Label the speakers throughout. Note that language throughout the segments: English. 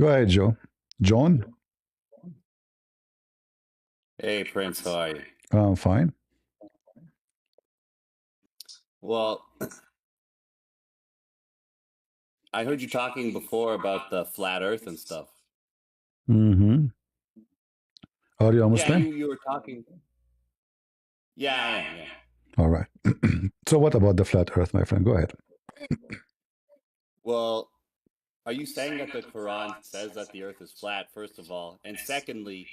Speaker 1: Go ahead, Joe. John?
Speaker 2: Hey, Prince, how are you?
Speaker 1: I'm fine.
Speaker 2: Well, I heard you talking before about the flat Earth and stuff.
Speaker 1: Mm-hmm. Are you a
Speaker 2: Yeah,
Speaker 1: Muslim?
Speaker 2: you were talking. Yeah, I am. Yeah.
Speaker 1: All right. So what about the flat earth, my friend? Go ahead.
Speaker 2: Well, are you saying that the Quran says that the Earth is flat, first of all, and secondly,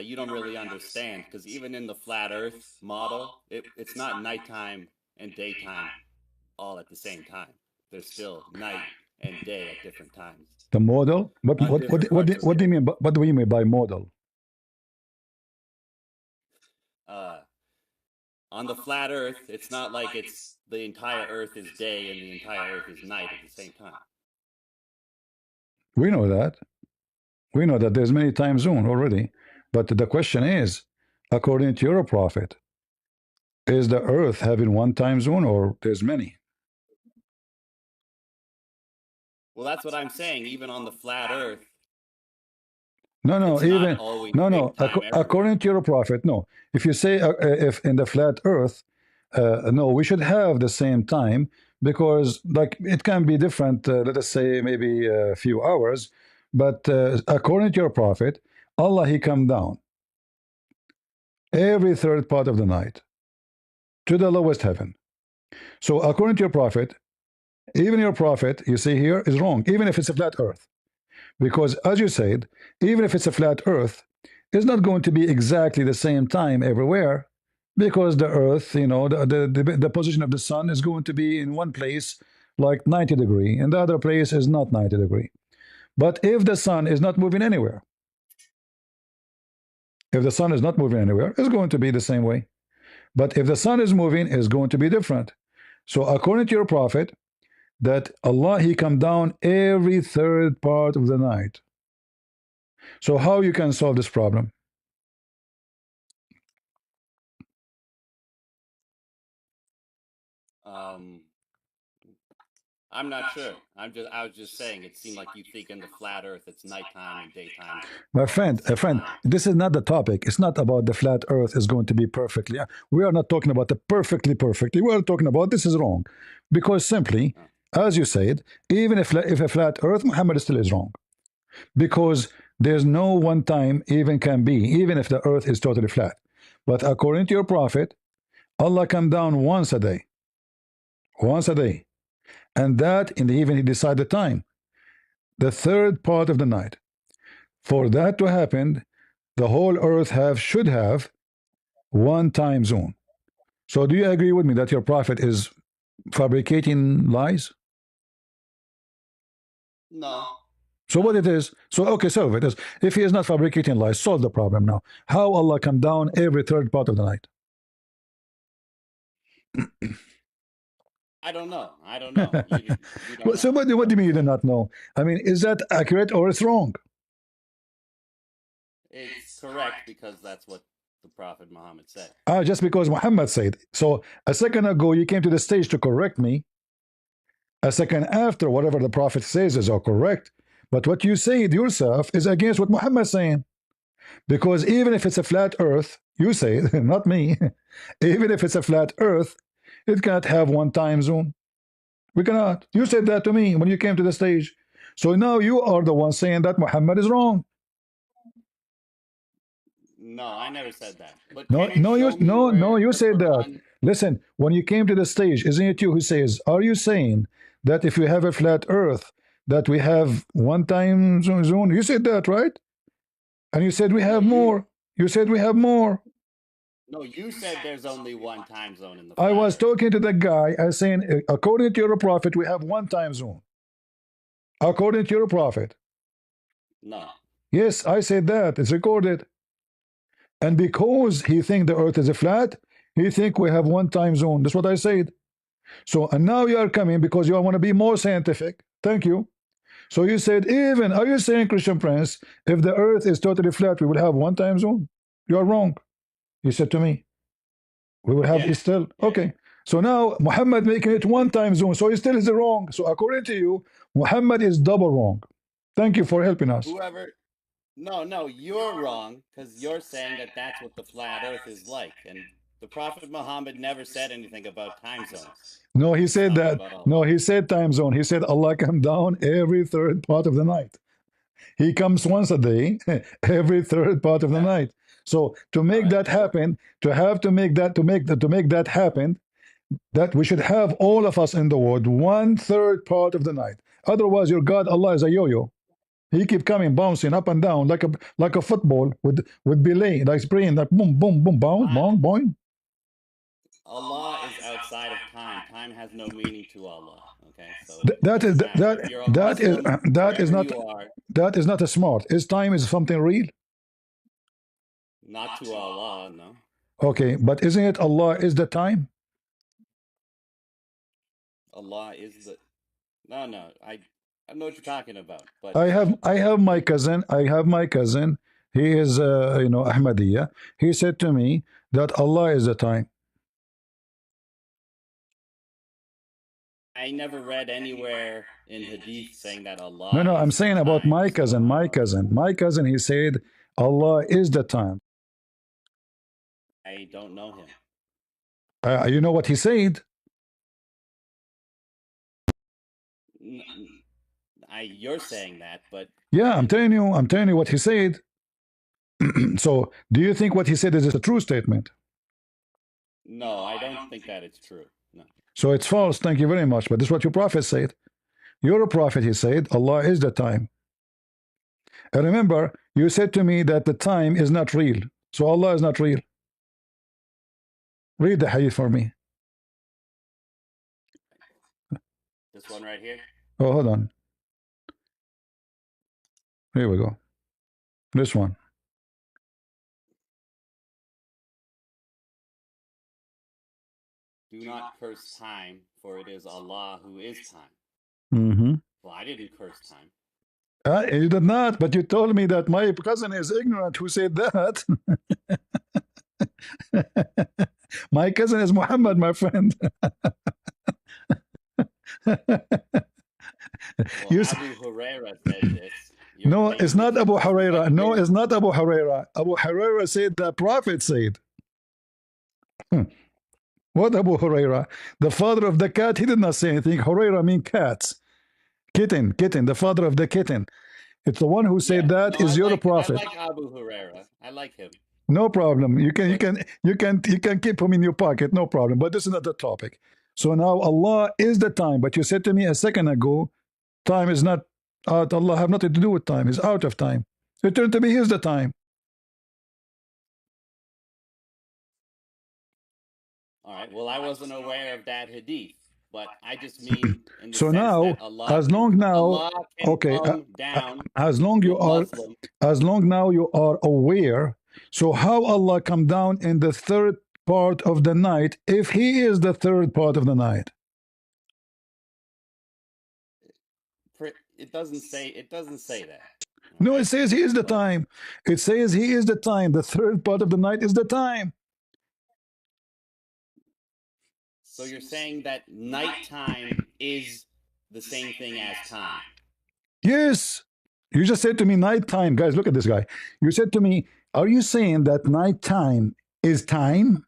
Speaker 2: you don't really understand because even in the flat Earth model, it's not nighttime and daytime all at the same time. There's still night and day at different times
Speaker 1: The model? What
Speaker 2: on
Speaker 1: what what
Speaker 2: different
Speaker 1: what,
Speaker 2: parts of
Speaker 1: what
Speaker 2: the
Speaker 1: do you
Speaker 2: Earth.
Speaker 1: mean what do you mean by model?
Speaker 2: Uh, on the flat Earth, it's not like it's the entire Earth is day and the entire Earth is night at the same time.
Speaker 1: We know that. We know that there's many time zone already. But the question is, according to your prophet, is the earth having one time zone or there's many?
Speaker 2: Well, that's what I'm saying. Even on the flat Earth,
Speaker 1: No, no,
Speaker 2: it's not
Speaker 1: even
Speaker 2: always
Speaker 1: no, no.
Speaker 2: daytime everywhere.
Speaker 1: According to your prophet, no. If you say if in the flat Earth, no, we should have the same time because like it can be different. Let us say maybe a few hours, but according to your prophet, Allah He come down every third part of the night to the lowest heaven. So according to your prophet, even your prophet, you see here, is wrong. Even if it's a flat Earth. Because as you said, even if it's a flat earth, it's not going to be exactly the same time everywhere because the earth, the position of the sun is going to be in one place like 90 degree and the other place is not 90 degree. But if the sun is not moving anywhere, if the sun is not moving anywhere, it's going to be the same way. But if the sun is moving, it's going to be different. So according to your prophet, that Allah He come down every third part of the night. So how you can solve this problem?
Speaker 2: Um, I'm not sure. I was just saying. It seemed like you think in the flat Earth it's nighttime and daytime
Speaker 1: My
Speaker 2: all at the
Speaker 1: friend, a
Speaker 2: same
Speaker 1: friend,
Speaker 2: time.
Speaker 1: this is not the topic. It's not about the flat earth is going to be perfectly. We are not talking about the perfectly. We are talking about this is wrong. Because simply,
Speaker 2: Oh.
Speaker 1: as you said, even if a flat earth, Muhammad still is wrong. Because there's no one time even can be, even if the earth is totally flat. But according to your prophet, Allah come down once a day. Once a day. And that in the even he decide the time. The third part of the night. For that to happen, the whole earth should have one time zone. So do you agree with me that your prophet is fabricating lies?
Speaker 2: No,
Speaker 1: So what it is? So okay, solve it. If he is not fabricating lies, solve the problem now. How Allah come down every third part of the night?
Speaker 2: I don't know. I don't know. You don't
Speaker 1: So
Speaker 2: know.
Speaker 1: what do you mean you do not know? I mean, is that accurate or it's wrong?
Speaker 2: It's correct because that's what the Prophet Muhammad said.
Speaker 1: Just because Muhammad said. So a second ago you came to the stage to correct me. A second after, whatever the prophet says is all correct. But what you said yourself is against what Muhammad is saying. Because even if it's a flat earth, you say, not me, even if it's a flat earth, it cannot have one time zone. We cannot. You said that to me when you came to the stage. So now you are the one saying that Muhammad is wrong.
Speaker 2: No, I never said that. But
Speaker 1: No,
Speaker 2: can you
Speaker 1: no,
Speaker 2: show me
Speaker 1: no,
Speaker 2: where
Speaker 1: you
Speaker 2: the
Speaker 1: said that.
Speaker 2: Quran?
Speaker 1: Listen, when you came to the stage, isn't it you who says, are you saying that if we have a flat earth, that we have one time zone? You said that, right? And you said we
Speaker 2: No,
Speaker 1: have more. You said we have more.
Speaker 2: no, you said there's only one time zone in the
Speaker 1: I
Speaker 2: flat
Speaker 1: was
Speaker 2: Earth.
Speaker 1: talking to the guy, I saying, according to your prophet, we have one time zone. According to your prophet.
Speaker 2: No.
Speaker 1: Yes, I said that. It's recorded. And because he think the earth is a flat, he think we have one time zone. That's what I said. So, and now you are coming because you want to be more scientific. Thank you. So you said, even, are you saying, Christian Prince, if the earth is totally flat, we will have one time zone? You are wrong. He said to me, we will have
Speaker 2: Yeah.
Speaker 1: it still. Okay. So now Muhammad making it one time zone. So he still is wrong. So according to you, Muhammad is double wrong. Thank you for helping us.
Speaker 2: Whoever, no, you're wrong because you're saying that that's what the flat Earth is like, and the Prophet Muhammad never said anything about time zones.
Speaker 1: No, he said
Speaker 2: Talking
Speaker 1: that.
Speaker 2: about Allah.
Speaker 1: No, he said time zone. He said Allah come down every third part of the night. He comes once a day, every third part of the night. So to make that happen, to make that happen, that we should have all of us in the world 1/3 part of the night. Otherwise, your God Allah is a yo-yo. He keep coming, bouncing up and down like a football with delay, like spraying, like boom, boom, boom, boom, boom, boom.
Speaker 2: Allah is outside of time. Time has no meaning to Allah. Okay, so
Speaker 1: That is
Speaker 2: if you're a Muslim,
Speaker 1: that is
Speaker 2: wherever
Speaker 1: not
Speaker 2: you are,
Speaker 1: that is not a smart. Is time is something real?
Speaker 2: not to Allah, no.
Speaker 1: Okay, but isn't it Allah is the time?
Speaker 2: Allah is the no. I know what you're talking about, but
Speaker 1: I have my cousin. He is Ahmadiyya. He said to me that Allah is the time.
Speaker 2: I never read anywhere in Hadith saying that Allah.
Speaker 1: No, I'm
Speaker 2: is
Speaker 1: saying
Speaker 2: the
Speaker 1: about
Speaker 2: time.
Speaker 1: my cousin. My cousin. He said Allah is the time.
Speaker 2: I don't know him.
Speaker 1: You know what he said?
Speaker 2: You're saying that, but
Speaker 1: Yeah, I'm telling you what he said. So, do you think what he said is a true statement?
Speaker 2: no, I don't think that it's true. No.
Speaker 1: So it's false. Thank you very much. But this is what your prophet said. You're a prophet, he said. Allah is the time. And remember, you said to me that the time is not real. So Allah is not real. Read the hadith for me.
Speaker 2: This one right here.
Speaker 1: Oh, hold on. Here we go. This one.
Speaker 2: Do not curse time, for it is Allah who is time.
Speaker 1: Mm-hmm.
Speaker 2: Well, I didn't curse time.
Speaker 1: You did not, but you told me that my cousin is ignorant who said that. My cousin is Muhammad, my friend.
Speaker 2: Well, Abu Huraira said this.
Speaker 1: No, it's not Abu Huraira. No, it's not Abu Huraira. Abu Huraira said the Prophet said. What Abu Huraira? The father of the cat, he did not say anything. Huraira means cats. Kitten, the father of the kitten. It's the one who said that is your prophet.
Speaker 2: I like Abu Huraira. I like him.
Speaker 1: No problem. You can keep him in your pocket. No problem. But this is not the topic. So now Allah is the time. But you said to me a second ago, time is not out. Allah have nothing to do with time. It's out of time. It turned to be He's the time.
Speaker 2: All right. Well, I wasn't aware of that hadith, but I just mean. In the
Speaker 1: So
Speaker 2: sense
Speaker 1: now,
Speaker 2: that Allah
Speaker 1: as long now,
Speaker 2: Allah can
Speaker 1: okay,
Speaker 2: come down
Speaker 1: as long you
Speaker 2: to a
Speaker 1: are,
Speaker 2: Muslim.
Speaker 1: as long now you are aware. So how Allah come down in the third part of the night if He is the third part of the night?
Speaker 2: It doesn't say that.
Speaker 1: No, it says He is the time. It says He is the time. The third part of the night is the time.
Speaker 2: So you're saying that nighttime is the same thing as time?
Speaker 1: Yes. You just said to me nighttime. Guys, look at this guy. You said to me, are you saying that nighttime is time?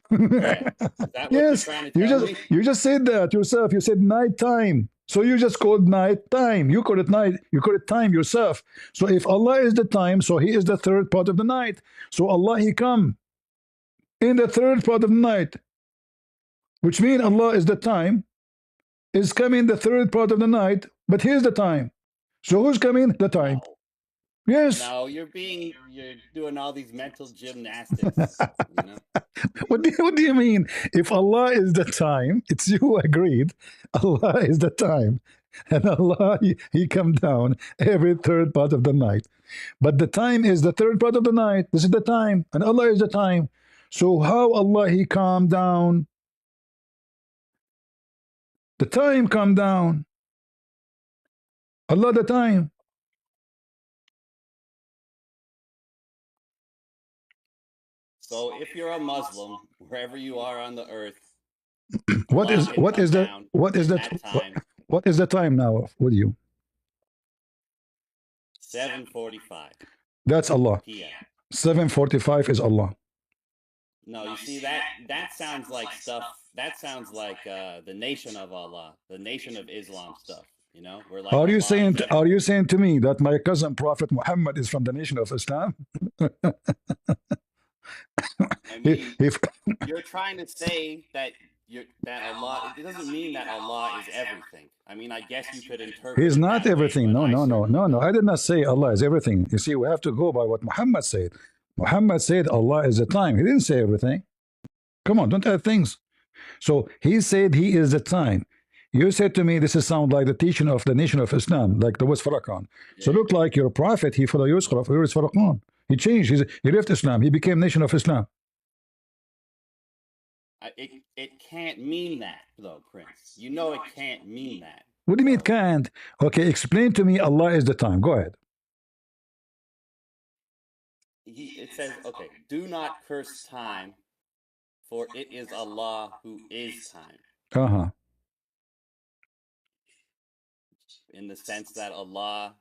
Speaker 2: Correct. Is that what
Speaker 1: Yes.
Speaker 2: you're trying to tell me?
Speaker 1: You just said that yourself. You said nighttime. So you just called night time. You call it night. You call it time yourself. So if Allah is the time, so He is the third part of the night. So Allah He come in the third part of the night, which means Allah is the time, is coming the third part of the night, but He is the time. So who's coming? The time. Yes.
Speaker 2: No, you're doing all these mental gymnastics. You know?
Speaker 1: What do you mean? If Allah is the time, it's you agreed. Allah is the time, and Allah he come down every third part of the night. But the time is the third part of the night. This is the time, and Allah is the time. So how Allah He calm down? The time come down. Allah the time.
Speaker 2: So if you're a Muslim, wherever you are on the earth,
Speaker 1: what is the time now with you?
Speaker 2: 7:45
Speaker 1: That's Allah.
Speaker 2: p.m.
Speaker 1: 7:45 is Allah.
Speaker 2: No, you see that sounds like stuff. That sounds like the Nation of Allah, the Nation of Islam stuff. You know, we're like
Speaker 1: Are you
Speaker 2: Allah
Speaker 1: saying
Speaker 2: is
Speaker 1: are you saying to me that my cousin Prophet Muhammad is from the nation of Islam?
Speaker 2: I mean,
Speaker 1: If
Speaker 2: you're trying to say that Allah. It doesn't mean that Allah is everything. I mean, I guess you could interpret
Speaker 1: he's
Speaker 2: it
Speaker 1: not
Speaker 2: that way,
Speaker 1: everything,
Speaker 2: but
Speaker 1: no,
Speaker 2: I
Speaker 1: no, no,
Speaker 2: certainly
Speaker 1: no, no.
Speaker 2: don't.
Speaker 1: I did not say Allah is everything. You see, we have to go by what Muhammad said. Muhammad said Allah is the time. He didn't say everything. Come on, don't add things. So he said he is the time. You said to me, this is sound like the teaching of the nation of Islam, like the West Farrakhan. So
Speaker 2: Yeah.
Speaker 1: look like your prophet, he followed Yusuf Farrakhan. He changed, he left Islam, he became nation of Islam.
Speaker 2: It can't mean that, though, Prince. You know it can't mean that.
Speaker 1: What do you mean it can't? Okay, explain to me Allah is the time. Go ahead.
Speaker 2: It says, okay, do not curse time, for it is Allah who is time.
Speaker 1: Uh-huh.
Speaker 2: In the sense that Allah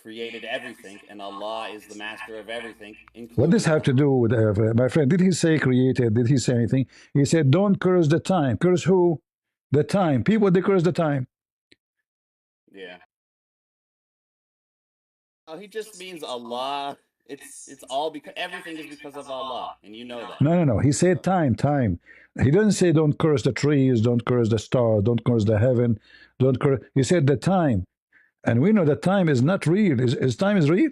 Speaker 2: created everything, and Allah is the master of everything, including
Speaker 1: What does have to do with my friend? Did he say created? Did he say anything? He said, don't curse the time. Curse who? The time. People, they curse the time.
Speaker 2: Yeah. Oh, he just means Allah. It's all because everything is because of Allah, and you know that.
Speaker 1: No, no, no. He said time, time. He doesn't say don't curse the trees, don't curse the stars, don't curse the heaven, don't curse. He said the time. And we know that time is not real. Is time is real?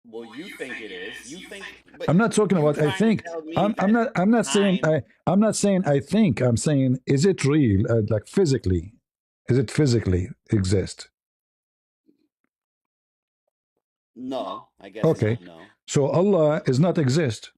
Speaker 2: Well, you think it is. You think. But
Speaker 1: I'm not talking about I think. I'm not saying I'm not saying I think. I'm saying is it real? Like physically, is it physically exist?
Speaker 2: No, I guess
Speaker 1: Okay.
Speaker 2: no.
Speaker 1: So Allah is not exist.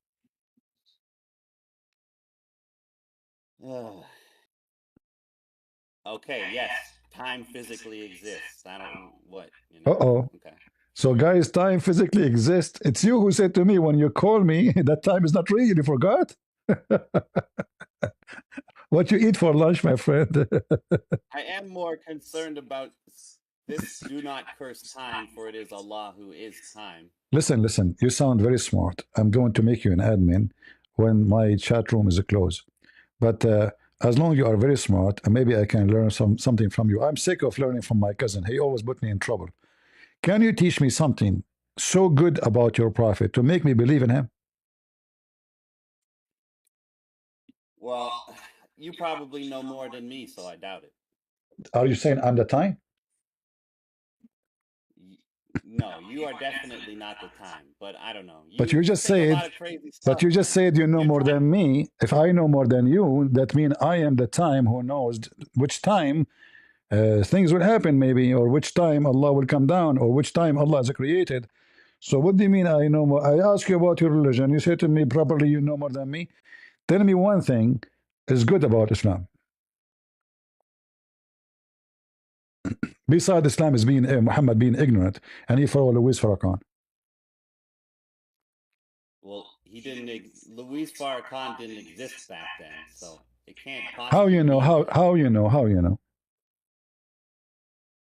Speaker 2: Okay, yes, time physically exists. I don't what, you know.
Speaker 1: Uh-oh.
Speaker 2: Okay.
Speaker 1: So guys, time physically exists. It's you who said to me when you call me that time is not real. You forgot? What you eat for lunch, my friend?
Speaker 2: I am more concerned about this do not curse time, for it is Allah who is time.
Speaker 1: Listen, listen. You sound very smart. I'm going to make you an admin when my chat room is closed. But as long as you are very smart, and maybe I can learn something from you. I'm sick of learning from my cousin. He always put me in trouble. Can you teach me something so good about your prophet to make me believe in him?
Speaker 2: Well, you probably know more than me, so I doubt it.
Speaker 1: Are you saying I'm the time?
Speaker 2: No, you are definitely not the time, but I don't know.
Speaker 1: But you just
Speaker 2: think a
Speaker 1: said,
Speaker 2: lot of crazy stuff,
Speaker 1: but you just
Speaker 2: man.
Speaker 1: said you know
Speaker 2: You're
Speaker 1: more
Speaker 2: trying-
Speaker 1: than me. If I know more than you, that means I am the time who knows which time things will happen, maybe, or which time Allah will come down, or which time Allah is created. So what do you mean I know more? I ask you about your religion. You say to me properly you know more than me. Tell me one thing is good about Islam. Besides Islam is being Muhammad being ignorant, and he followed Louis Farrakhan.
Speaker 2: Well, he didn't. Louis Farrakhan didn't exist back then, so it can't possibly.
Speaker 1: How you know?
Speaker 2: be that.
Speaker 1: How you know? How you know?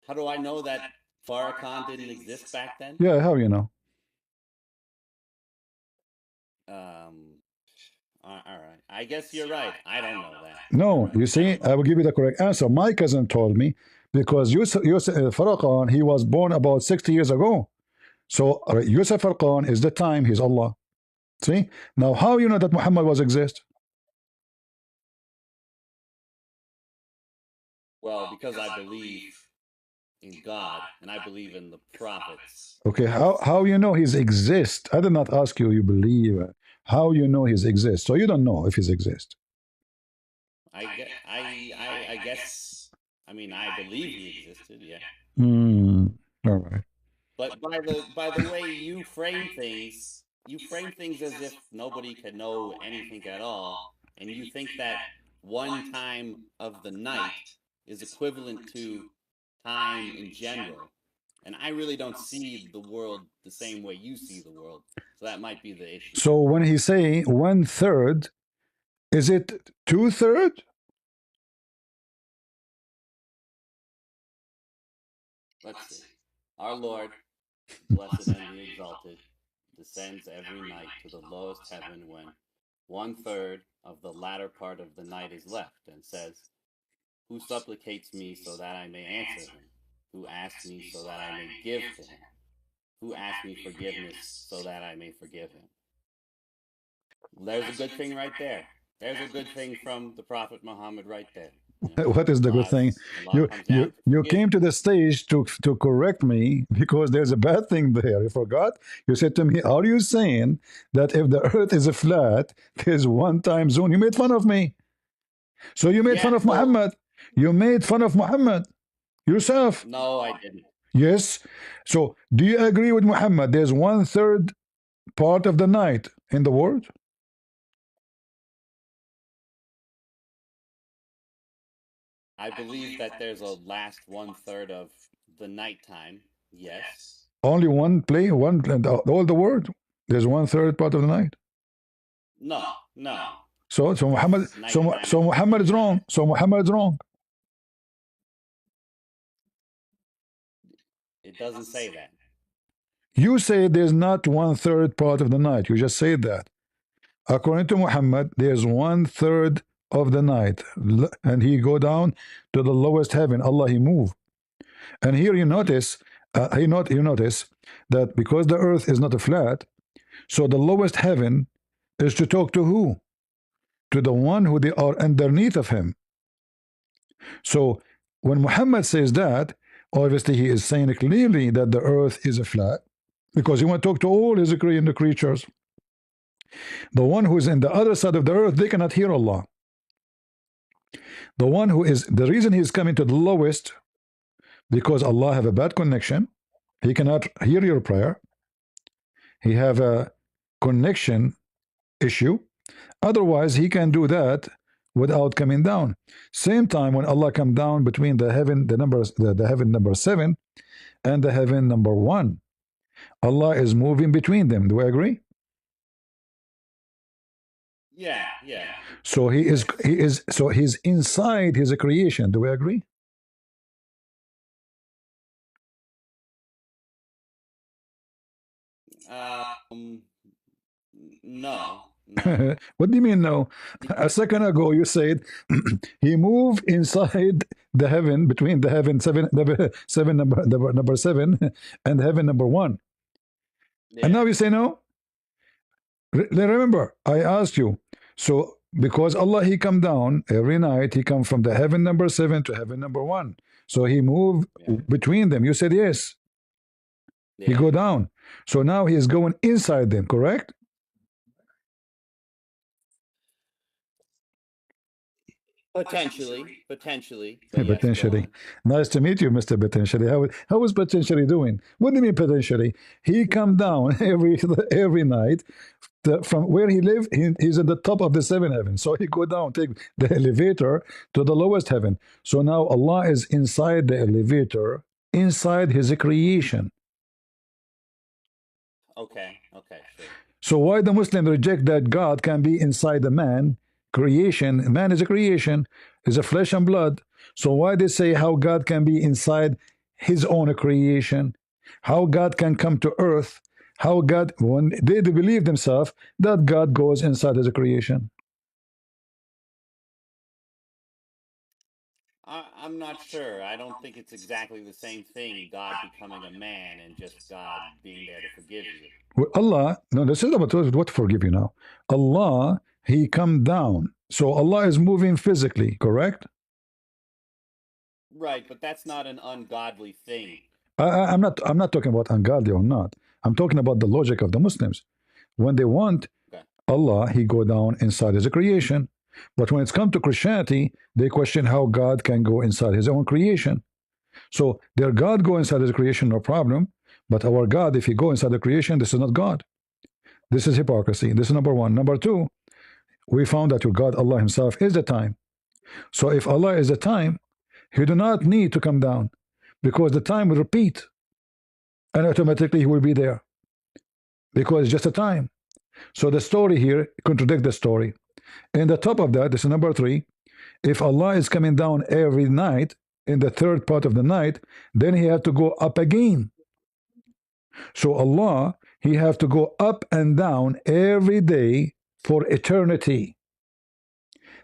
Speaker 2: How do I know that Farrakhan didn't exist back then?
Speaker 1: Yeah, how you know?
Speaker 2: All right. I guess you're right. I don't know that.
Speaker 1: No,
Speaker 2: Right.
Speaker 1: you see, I will give you the correct answer. My cousin told me because Yusuf Farrakhan, he was born about 60 years ago. So Yusuf Farrakhan is the time, he's Allah. See? Now, how you know that Muhammad was exist?
Speaker 2: Well, because I believe in God and I believe in the prophets.
Speaker 1: Okay, how you know he's exist? I did not ask you, you believe. How you know he's exist? So you don't know if he's exist.
Speaker 2: I guess, I mean, I believe he existed, yeah.
Speaker 1: All right.
Speaker 2: But by the way you frame things as if nobody could know anything at all, and you think that one time of the night is equivalent to time in general. And I really don't see the world the same way you see the world. So that might be the issue.
Speaker 1: So when he say 1/3, is it 2/3?
Speaker 2: let's see. Our Lord, blessed and be exalted, descends every night to the lowest heaven when 1/3 of the latter part of the night is left, and says, "Who supplicates me so that I may answer him? Who asks me so that I may give to him? Who asks me forgiveness so that I may forgive him?" There's a good thing right there. There's a good thing from the Prophet Muhammad right there.
Speaker 1: What is the good thing?
Speaker 2: Allah comes down to
Speaker 1: You
Speaker 2: forgive.
Speaker 1: came to the stage to correct me because there's a bad thing there. You forgot. You said to me, "Are you saying that if the Earth is a flat, there's one time zone?" You made fun of me. So you made fun
Speaker 2: Yeah,
Speaker 1: of
Speaker 2: well,
Speaker 1: Muhammad. You made fun of Muhammad yourself.
Speaker 2: no, I didn't.
Speaker 1: Yes. So do you agree with Muhammad? There's 1/3 part of the night in the world.
Speaker 2: I believe that there's a last 1/3 of the nighttime. Yes.
Speaker 1: Only one play, one all the world. There's 1/3 part of the night.
Speaker 2: No, no.
Speaker 1: So Muhammad,
Speaker 2: It's nighttime.
Speaker 1: so Muhammad is wrong. So Muhammad is wrong.
Speaker 2: It doesn't say that.
Speaker 1: You say there's not 1/3 part of the night. You just said that. According to Muhammad, there's 1/3 of the night, and he go down to the lowest heaven. Allah, he move. And here you notice, you notice that because the earth is not a flat, so the lowest heaven is to talk to who? To the one who they are underneath of him. So when Muhammad says that, obviously he is saying clearly that the earth is a flat, because he want to talk to all his creatures. The one who is in the other side of the earth, they cannot hear Allah. The one who is, the reason he is coming to the lowest, because Allah have a bad connection. He cannot hear your prayer. He have a connection issue. Otherwise, he can do that without coming down. Same time when Allah come down between the heaven, the heaven number 7 and the heaven number 1. Allah is moving between them. Do I agree?
Speaker 2: Yeah, yeah.
Speaker 1: So he's inside his creation. Do we agree?
Speaker 2: No, no.
Speaker 1: What do you mean no? A second ago you said he moved inside the heaven between the heaven seven number 7 and heaven number 1.
Speaker 2: Yeah.
Speaker 1: And now you say no? Remember, I asked you. So because Allah, he come down every night, he come from the heaven number 7 to heaven number 1. So he moved between them. You said yes.
Speaker 2: Yeah.
Speaker 1: He go down. So now he is going inside them, correct?
Speaker 2: Potentially. But
Speaker 1: Potentially.
Speaker 2: yes, go on.
Speaker 1: Nice to meet you, Mr. Potentially. How is potentially doing? What do you mean potentially? He come down every night from where he live. He's at the top of the 7 heavens. So he go down, take the elevator to the lowest heaven. So now Allah is inside the elevator, inside his creation.
Speaker 2: Okay, sure.
Speaker 1: So why the Muslim reject that God can be inside the man creation? Man is a creation, is a flesh and blood. So why they say how God can be inside his own creation? How God can come to earth? How God, when they believe themselves that God goes inside his creation?
Speaker 2: I'm not sure. I don't think it's exactly the same thing, God becoming a man and just God being there to forgive you.
Speaker 1: Well, Allah, no, this is about what to forgive you now. Allah, he come down. So Allah is moving physically, correct?
Speaker 2: Right, but that's not an ungodly thing.
Speaker 1: I'm not talking about ungodly or not. I'm talking about the logic of the Muslims. When they want Allah, he go down inside his creation. But when it's come to Christianity, they question how God can go inside his own creation. So their God go inside his creation, no problem. But our God, if he go inside the creation, this is not God. This is hypocrisy. This is number 1. Number 2, we found that your God, Allah himself, is the time. So if Allah is the time, he do not need to come down, because the time will repeat and automatically he will be there, because it's just a time. So the story here contradicts the story. And the top of that, this is number 3, if Allah is coming down every night, in the third part of the night, then he had to go up again. So Allah, he have to go up and down every day for eternity.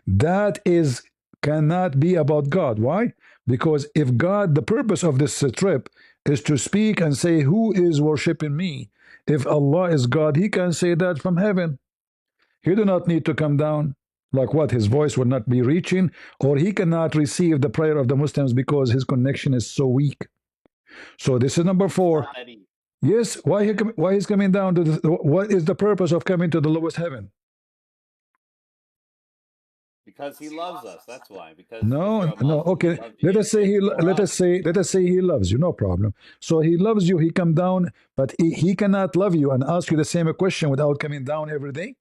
Speaker 1: That is cannot be about God. Why? Because if God, the purpose of this trip is to speak and say, who is worshiping me? If Allah is God, he can say that from heaven. He do not need to come down. Like what? His voice would not be reaching, or he cannot receive the prayer of the Muslims because his connection is so weak. So this is number 4. Yes, why he's coming down to what is the purpose of coming to the lowest heaven?
Speaker 2: Because he loves us. That's why. Because
Speaker 1: no, okay. Let us say he loves you. No problem. So he loves you. He come down, but he cannot love you and ask you the same question without coming down every day.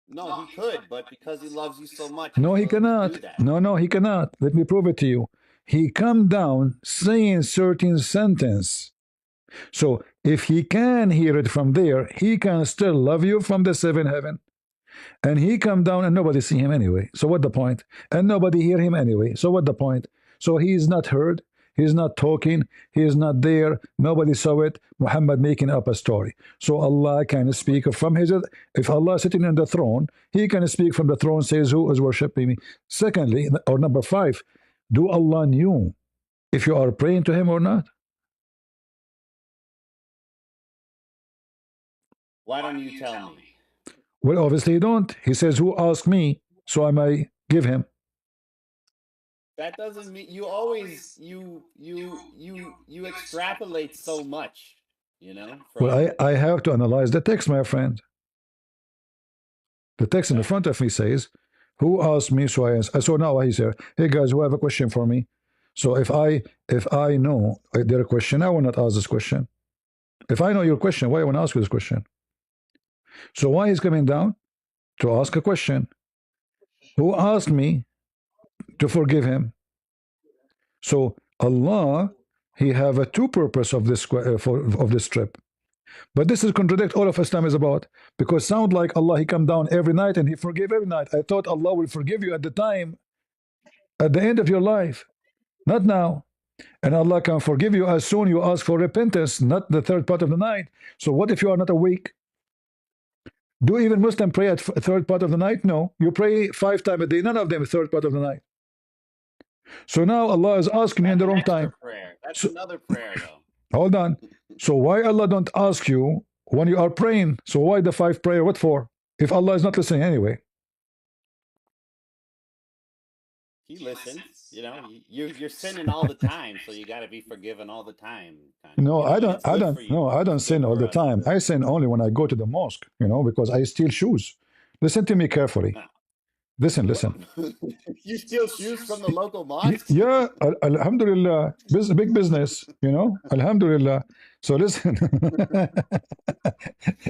Speaker 2: No, he could, but because he loves you so much.
Speaker 1: No, he cannot. No, he cannot. Let me prove it to you. He come down saying certain sentence. So if he can hear it from there, he can still love you from the 7th heaven. And he come down and nobody see him anyway. So what the point? And nobody hear him anyway. So what the point? So he is not heard. He is not talking. He is not there. Nobody saw it. Muhammad making up a story. So Allah can speak from his. If Allah is sitting on the throne, he can speak from the throne. Says, who is worshiping me? Secondly, or number 5, do Allah knew if you are praying to him or not?
Speaker 2: Why don't you tell me?
Speaker 1: Well, obviously he don't. He says, who asked me, so I may give him.
Speaker 2: That doesn't mean you always you extrapolate so much, you know.
Speaker 1: Well, I have to analyze the text, my friend. The text in the front of me says, who asked me, so I answer. So now he said, hey guys, who have a question for me? So if I know their question, I will not ask this question. If I know your question, why I want to ask you this question? So why is coming down? To ask a question. Who asked me to forgive him? So Allah, he have a 2 purpose of this of this trip. But this is contradict all of Islam is about, because sound like Allah, he come down every night and he forgive every night. I thought Allah will forgive you at the time, at the end of your life, not now. And Allah can forgive you as soon you ask for repentance, not the third part of the night. So what if you are not awake? Do even Muslim pray at third part of the night? No. You pray 5 times a day, none of them third part of the night. So now Allah is asking you in the wrong time.
Speaker 2: That's another prayer though.
Speaker 1: Hold on. So why Allah don't ask you when you are praying? So why the 5 prayer? What for? If Allah is not listening anyway.
Speaker 2: He listens. You know, you're sinning all the time, so you got to be forgiven all the time.
Speaker 1: No, I don't sin all the time. I sin only when I go to the mosque, you know, because I steal shoes. Listen to me carefully. Listen.
Speaker 2: You steal shoes from the local mosque?
Speaker 1: Yeah, alhamdulillah, big business, you know, alhamdulillah. So listen,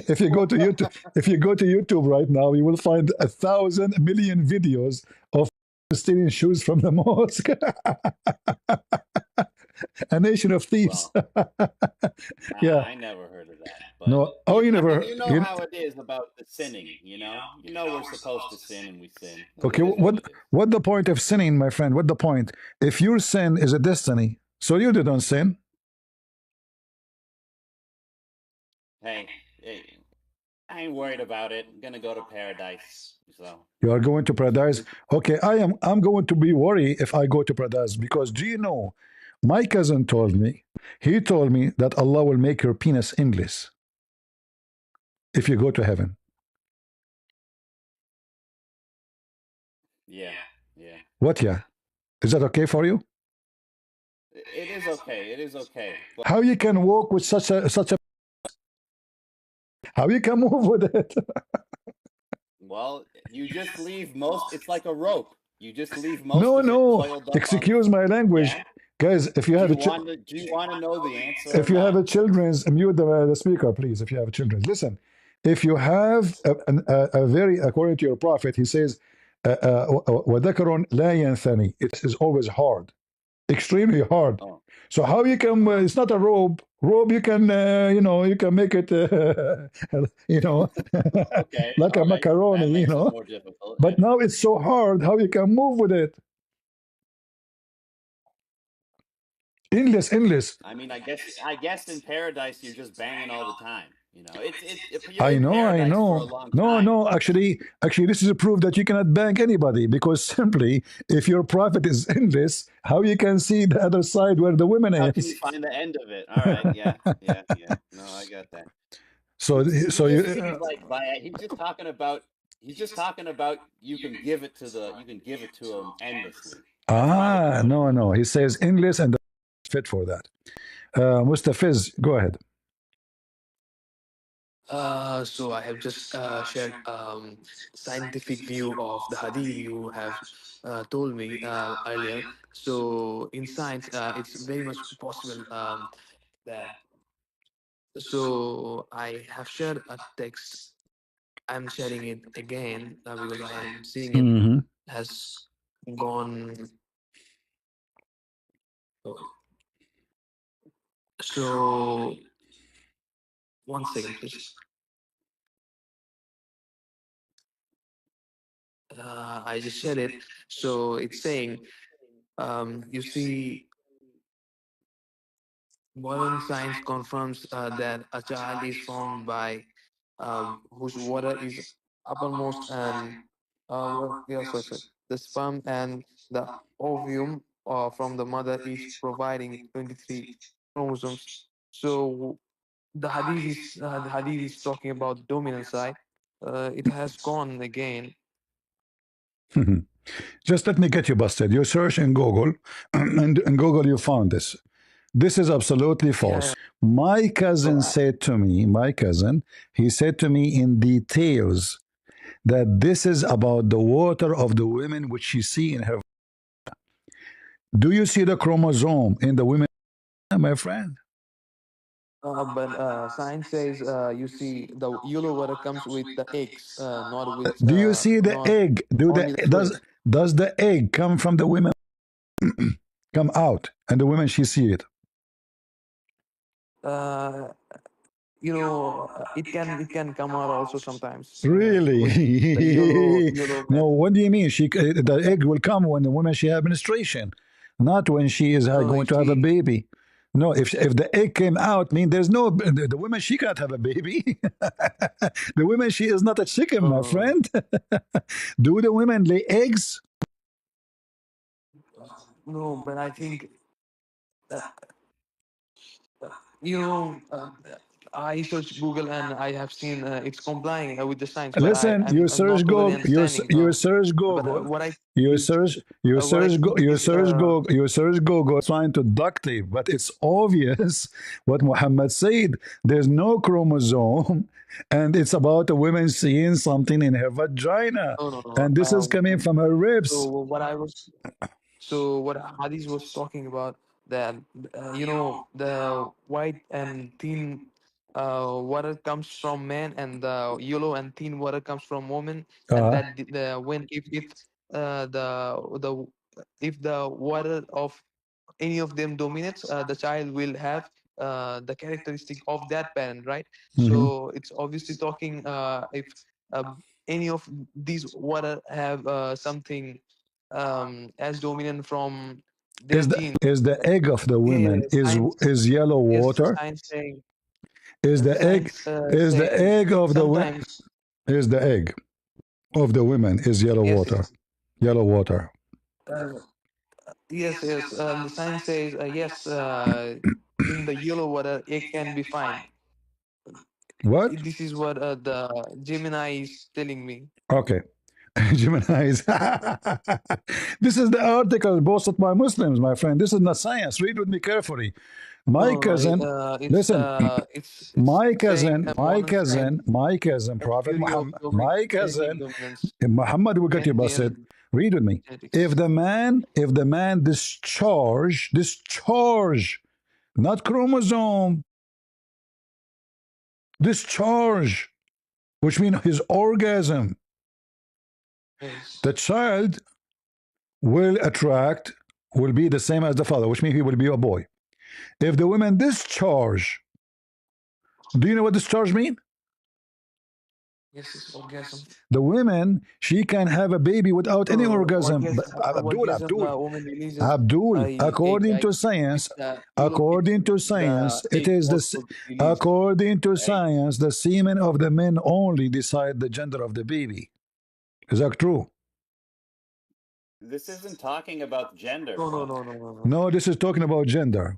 Speaker 1: if you go to YouTube right now, you will find 1,000 million videos of stealing shoes from the mosque. A nation of thieves.
Speaker 2: Yeah, I never heard of that. But
Speaker 1: no, oh, you never.
Speaker 2: You know how it is about the sinning. You know we're supposed to sin and we sin.
Speaker 1: Okay, what the point of sinning, my friend? What the point? If your sin is a destiny, so you didn't sin.
Speaker 2: Hey, I ain't worried about it. I'm gonna go to paradise. So
Speaker 1: you are going to paradise. Okay, I'm going to be worried if I go to paradise, because do you know, my cousin told me, he told me that Allah will make your penis endless if you go to heaven.
Speaker 2: Yeah.
Speaker 1: What? Yeah, is that okay for you?
Speaker 2: It is okay. But
Speaker 1: how you can walk with such a how you can move with it?
Speaker 2: Well, you just leave most. It's like a rope. You just leave most.
Speaker 1: No. Excuse my language, yeah? Guys. If you have
Speaker 2: do you want to know the answer?
Speaker 1: If you have a children's, mute the speaker, please. If you have children, listen. If you have a very, according to your prophet, he says, وَذَكَرٌ لَا يَنْثَنِي. It is always hard, extremely hard. Oh. So how you can? It's not a rope. Rope you can, you can make it,
Speaker 2: okay,
Speaker 1: like a macaroni, But now it's so hard. How you can move with it? Endless.
Speaker 2: I mean, I guess in paradise you're just banging all the time. You know, if you're
Speaker 1: I
Speaker 2: in
Speaker 1: know, I
Speaker 2: paradise for a
Speaker 1: know.
Speaker 2: long
Speaker 1: No,
Speaker 2: time.
Speaker 1: no, actually, this is a proof that you cannot bank anybody because simply, if your profit is endless, how you can see the other side where the women
Speaker 2: How can you
Speaker 1: is?
Speaker 2: find the end of it? All right, yeah, yeah, yeah. No, I got that.
Speaker 1: So,
Speaker 2: He
Speaker 1: so
Speaker 2: just
Speaker 1: you,
Speaker 2: seems like he's just talking about you can give it to him endlessly. That's not a quote.
Speaker 1: no, no. He says endless and fit for that. Mustafiz, go ahead.
Speaker 3: So I have just shared scientific view of the hadith you have told me earlier. So in science, it's very much possible that. So I have shared a text. I'm sharing it again because I am seeing it
Speaker 1: Mm-hmm.
Speaker 3: has gone. So 1 second, please. I just shared it. So it's saying, you see, modern science confirms that a child is formed by whose water is uppermost and yeah, sorry, the sperm and the ovum from the mother is providing 23 chromosomes. So the hadith is talking about dominant side. It has gone again.
Speaker 1: Just let me get you busted. You search in Google, and in Google you found this. This is absolutely
Speaker 3: Yeah.
Speaker 1: false. My
Speaker 3: So
Speaker 1: cousin said to me, he said to me in details that this is about the water of the women which she see in her. Do you see the chromosome in the women, my friend?
Speaker 3: but science says you see the yellow water comes with the eggs, not with
Speaker 1: Do you see the
Speaker 3: not
Speaker 1: egg? Do the
Speaker 3: only the fluid.
Speaker 1: does the egg come from the women come out and the women she see it?
Speaker 3: Uh, it can come out also sometimes with the
Speaker 1: Really?
Speaker 3: yellow
Speaker 1: No.
Speaker 3: man.
Speaker 1: What do you mean? The egg will come when the woman she have menstruation, not when she is
Speaker 3: No,
Speaker 1: going
Speaker 3: you
Speaker 1: to have a
Speaker 3: see,
Speaker 1: baby. No, if the egg came out, mean there's no the woman she can't have a baby. The woman she is not a chicken, my
Speaker 3: uh,
Speaker 1: friend. Do the women lay eggs?
Speaker 3: no, but I think uh, uh, you know. I searched Google and I have seen it's complying with the science, but
Speaker 1: Listen,
Speaker 3: I'm not totally understanding.
Speaker 1: You search
Speaker 3: But
Speaker 1: Google,
Speaker 3: what I think, what I think is,
Speaker 1: You search Google trying to duct tape, but it's obvious what Muhammad said. There's no chromosome, and it's about a woman seeing something in her vagina,
Speaker 3: no, no, no.
Speaker 1: and this is coming from her
Speaker 3: So
Speaker 1: ribs.
Speaker 3: what I was So what Hadith was talking about, that the white and thin water comes from man, and the yellow and thin water comes from woman, and
Speaker 1: Uh,
Speaker 3: that the when if the if the water of any of them dominates, the child will have the characteristic of that parent, right?
Speaker 1: mhm.
Speaker 3: So it's obviously talking if uh, any of these water have something as dominant from their gene.
Speaker 1: Is the egg of the
Speaker 3: Yeah,
Speaker 1: women
Speaker 3: yeah, science.
Speaker 1: is yellow
Speaker 3: Yes,
Speaker 1: water?
Speaker 3: science saying.
Speaker 1: Is the egg
Speaker 3: Science
Speaker 1: is the
Speaker 3: saying
Speaker 1: egg of the
Speaker 3: sometimes.
Speaker 1: is the egg of the women is yellow
Speaker 3: Yes,
Speaker 1: water?
Speaker 3: yes,
Speaker 1: Yellow water.
Speaker 3: uh, yes, yes. The science says yes. In the yellow water, it can be fine.
Speaker 1: What?
Speaker 3: This is what the Gemini is telling me.
Speaker 1: Okay. Gemini's. This is the article posted by Muslims, my friend. This is not science. Read with me carefully. My
Speaker 3: No, no,
Speaker 1: cousin,
Speaker 3: it's
Speaker 1: listen,
Speaker 3: saying a modern science
Speaker 1: my cousin, Prophet
Speaker 3: theory of
Speaker 1: Muhammad, my
Speaker 3: genetic
Speaker 1: cousin,
Speaker 3: dominance
Speaker 1: Muhammad will get you
Speaker 3: and
Speaker 1: busted.
Speaker 3: DNA
Speaker 1: Read with me.
Speaker 3: genetics.
Speaker 1: If the man discharge, not chromosome, discharge, which means his orgasm,
Speaker 3: Yes.
Speaker 1: the child will be the same as the father, which means he will be a boy. If the woman discharge, do you know what discharge mean?
Speaker 3: Yes, yes, orgasm.
Speaker 1: The women, she can have a baby without any orgasm. But Abdul,
Speaker 3: Orgasm,
Speaker 1: Abdul,
Speaker 3: the woman releases
Speaker 1: Abdul,
Speaker 3: egg,
Speaker 1: according
Speaker 3: like
Speaker 1: to science,
Speaker 3: it's the
Speaker 1: according to
Speaker 3: the
Speaker 1: science, it
Speaker 3: egg
Speaker 1: is this.
Speaker 3: also released.
Speaker 1: According to
Speaker 2: Hey,
Speaker 1: science, the semen of the men only decide the gender of the baby. Is that true?
Speaker 2: this isn't talking about gender,
Speaker 3: No, no,
Speaker 2: bro.
Speaker 3: no, no, no, no.
Speaker 1: No, this is talking about gender.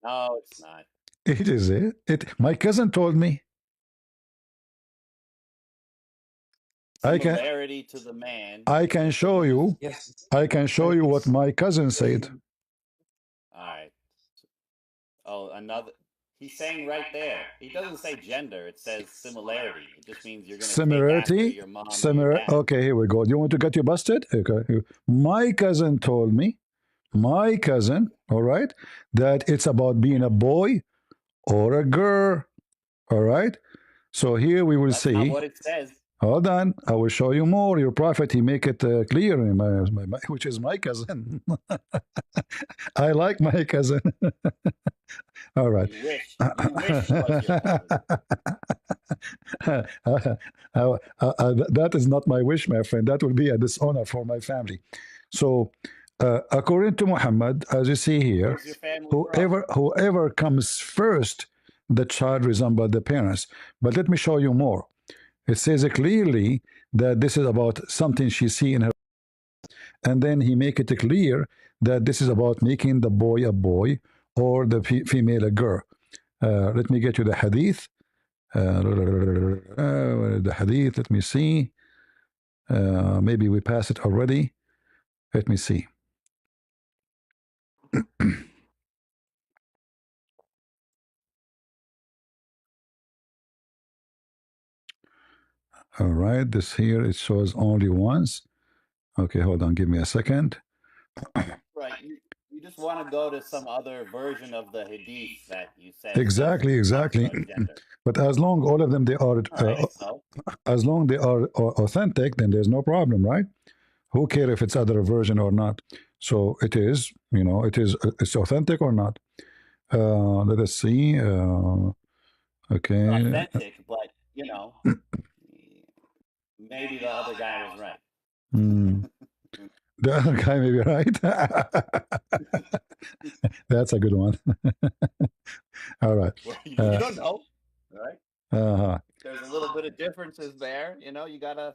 Speaker 2: No, it's not.
Speaker 1: It is it. My cousin told me.
Speaker 2: Similarity to the man.
Speaker 1: I can show you.
Speaker 3: Yes.
Speaker 1: I can show you what
Speaker 3: It's
Speaker 1: my cousin said.
Speaker 2: All right. Oh, another. He's saying right there. He doesn't say gender. It says similarity. It just means you're going to take after
Speaker 1: Similarity.
Speaker 2: your mom or your dad.
Speaker 1: Okay, here we go. Do you want to get you busted? Okay. My cousin told me. My cousin. All right. That it's about being a boy or a girl. All right. So here we will
Speaker 2: That's not
Speaker 1: see.
Speaker 2: what it says.
Speaker 1: Hold on, I will show you more. Your prophet, he make it clear, which is my cousin. I like my cousin. All right.
Speaker 2: You wish. You wish he was your cousin.
Speaker 1: That is not my wish, my friend. That will be a dishonor for my family. So, according to Muhammad, as you see here,
Speaker 2: Where's your family from?
Speaker 1: whoever comes first, the child resembles the parents. But let me show you more. It says clearly that this is about something she see in her, and then he make it clear that this is about making the boy a boy or the female a girl. Let me get you the hadith. The hadith. Let me see. Maybe we passed it already. Let me see. All right, this here it shows only once. Okay, hold on, give me a second.
Speaker 2: Right. You just want to go to some other version of the hadith that you said.
Speaker 1: Exactly. But as long all of them they are, as long they are authentic, then there's no problem, right? Who care if it's other version or not? So it is, it's authentic or not. Let us see. Okay.
Speaker 2: Authentic, but maybe the other guy was right.
Speaker 1: The other guy may be right. That's a good one. All right.
Speaker 2: Well, you don't know, right?
Speaker 1: Uh-huh.
Speaker 2: There's a little bit of differences there. You gotta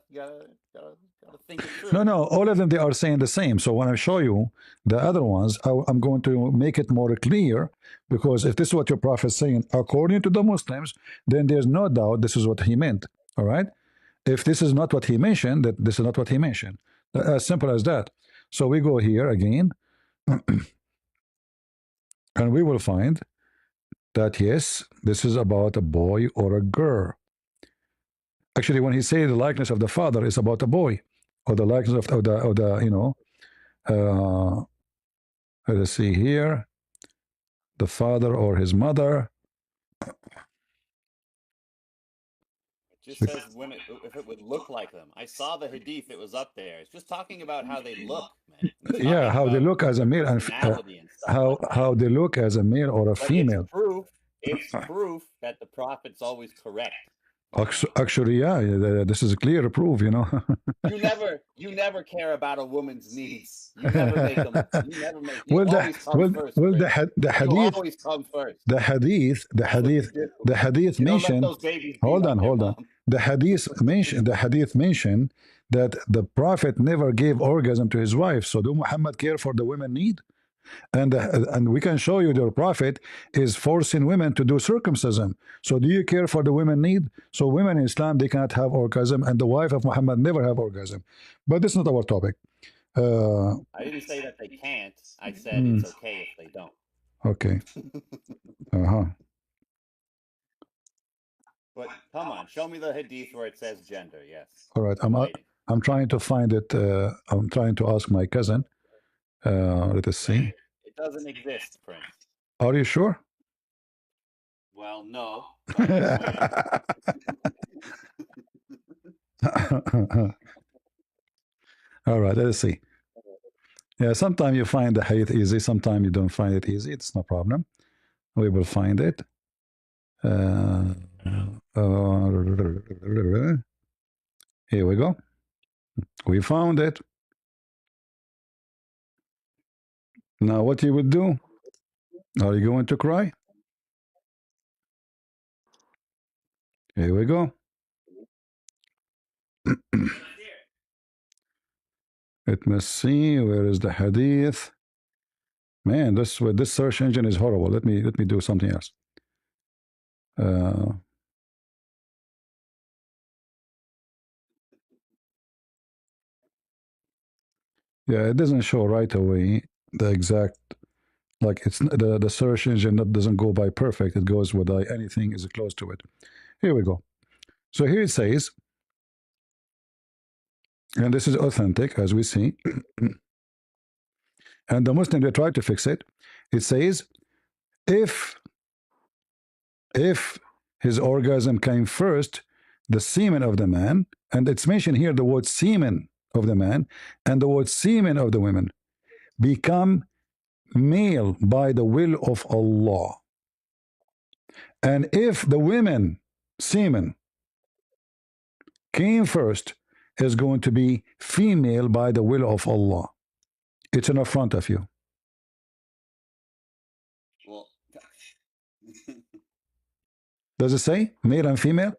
Speaker 2: think it through.
Speaker 1: No. All of them they are saying the same. So when I show you the other ones, I'm going to make it more clear, because if this is what your prophet is saying, according to the Muslims, then there's no doubt this is what he meant. All right. If this is not what he mentioned, that this is not what he mentioned. As simple as that. So we go here again, and we will find that yes, this is about a boy or a girl. Actually, when he says the likeness of the father is about a boy, or the likeness of the let's see here, the father or his mother.
Speaker 2: It just says when if it would look like them. I saw the hadith; it was up there. It's just talking about how they look, man.
Speaker 1: Yeah, how they look as a male and how they look as a male or a female.
Speaker 2: It's proof that the prophet's always correct.
Speaker 1: Actually, yeah, this is a clear proof.
Speaker 2: You never care about a woman's needs. You never make them. You never make. You always come first.
Speaker 1: Well, the hadith.
Speaker 2: Always come first.
Speaker 1: The hadith mentioned. Hold on. The hadith mentioned that the prophet never gave orgasm to his wife. So do Muhammad care for the women need? And we can show you the prophet is forcing women to do circumcision. So do you care for the women need? So women in Islam, they cannot have orgasm, and the wife of Muhammad never have orgasm. But this is not our topic.
Speaker 2: I didn't say that they can't. I said it's okay if they don't.
Speaker 1: Okay.
Speaker 2: But come on, show me the hadith where it says gender. Yes.
Speaker 1: All right. I'm trying to find it. I'm trying to ask my cousin. Let us see.
Speaker 2: It doesn't exist, Prince.
Speaker 1: Are you sure?
Speaker 2: Well, no.
Speaker 1: All right, let's see. Yeah, sometimes you find the hadith easy, sometimes you don't find it easy. It's no problem. We will find it. Here we go. We found it. Now what you would do? Are you going to cry? Here we go. Let me see. Where is the hadith? Man, this search engine is horrible. Let me do something else. Yeah, it doesn't show right away the exact, like it's the search engine that doesn't go by perfect. It goes with anything is close to it. Here we go. So here it says, and this is authentic as we see. And the Muslim, they try to fix it. It says, if his orgasm came first, the semen of the man, and it's mentioned here the word semen of the man and the word semen of the women, become male by the will of Allah. And if the women semen came first, is going to be female by the will of Allah. It's in front of you.
Speaker 2: Well,
Speaker 1: Does it say male and female?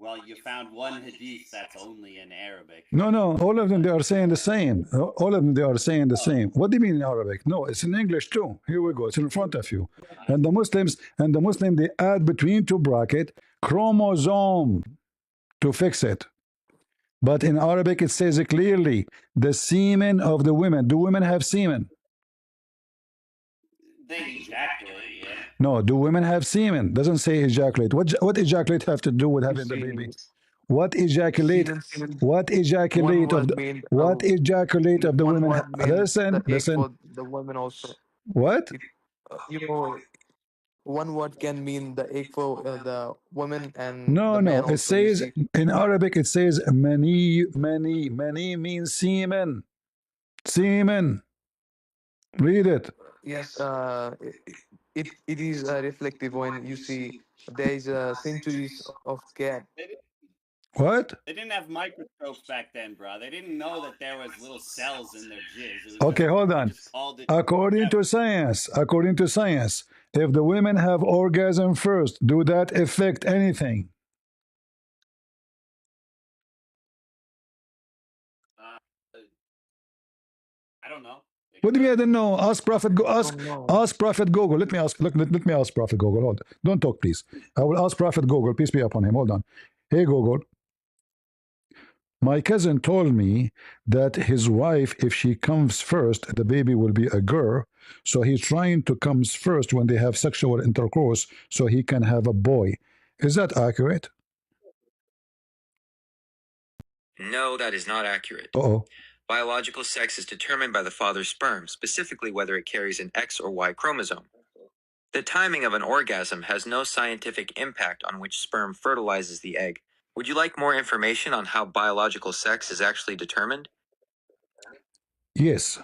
Speaker 2: well, you found one hadith that's only in Arabic.
Speaker 1: No, all of them, they are saying the same. All of them, they are saying the same. What do you mean in Arabic? No, it's in English too. Here we go. It's in front of you. And the Muslims, they add between two bracket chromosome to fix it. But in Arabic, it says it clearly, the semen of the women. Do women have semen?
Speaker 2: They ejaculate, yeah.
Speaker 1: No, do women have semen? Doesn't say ejaculate. What ejaculate have to do with having the baby? What ejaculate? What ejaculate of the? What ejaculate of the women? Listen.
Speaker 3: The women also.
Speaker 1: What?
Speaker 3: You know, one word can mean the egg for the woman and
Speaker 1: No,
Speaker 3: the man.
Speaker 1: it says in Arabic. It says mani. Mani means semen. Semen. Read it.
Speaker 3: Yes, it is reflective when you see there is centuries of gap.
Speaker 1: What?
Speaker 2: They didn't have microscopes back then, bro. They didn't know that there was little cells in their jizz.
Speaker 1: Okay, hold on. According to science, if the women have orgasm first, do that affect anything?
Speaker 2: I don't know.
Speaker 1: What do you mean I don't know? Ask Prophet. Ask Prophet Google. Let me ask. Let me ask Prophet Google. Hold. Don't talk, please. I will ask Prophet Google. Peace be upon him. Hold on. Hey Google. My cousin told me that his wife, if she comes first, the baby will be a girl. So he's trying to come first when they have sexual intercourse so he can have a boy. Is that accurate?
Speaker 4: No, that is not accurate.
Speaker 1: Uh-oh.
Speaker 4: Biological sex is determined by the father's sperm, specifically whether it carries an X or Y chromosome. The timing of an orgasm has no scientific impact on which sperm fertilizes the egg. Would you like more information on how biological sex is actually determined?
Speaker 1: Yes.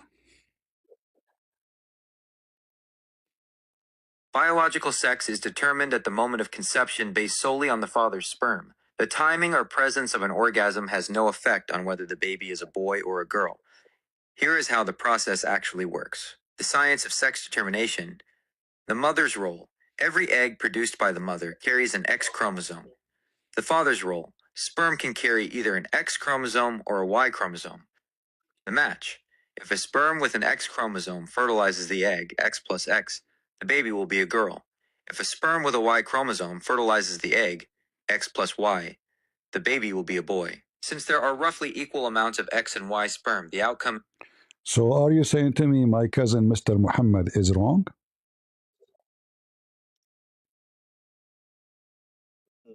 Speaker 4: Biological sex is determined at the moment of conception based solely on the father's sperm. The timing or presence of an orgasm has no effect on whether the baby is a boy or a girl. Here is how the process actually works. The science of sex determination. The mother's role. Every egg produced by the mother carries an X chromosome. The father's role. Sperm can carry either an X chromosome or a Y chromosome. The match. If a sperm with an X chromosome fertilizes the egg, X plus X, the baby will be a girl. If a sperm with a Y chromosome fertilizes the egg, X plus Y, the baby will be a boy. Since there are roughly equal amounts of X and Y sperm, the outcome...
Speaker 1: So are you saying to me my cousin Mr. Muhammad is wrong?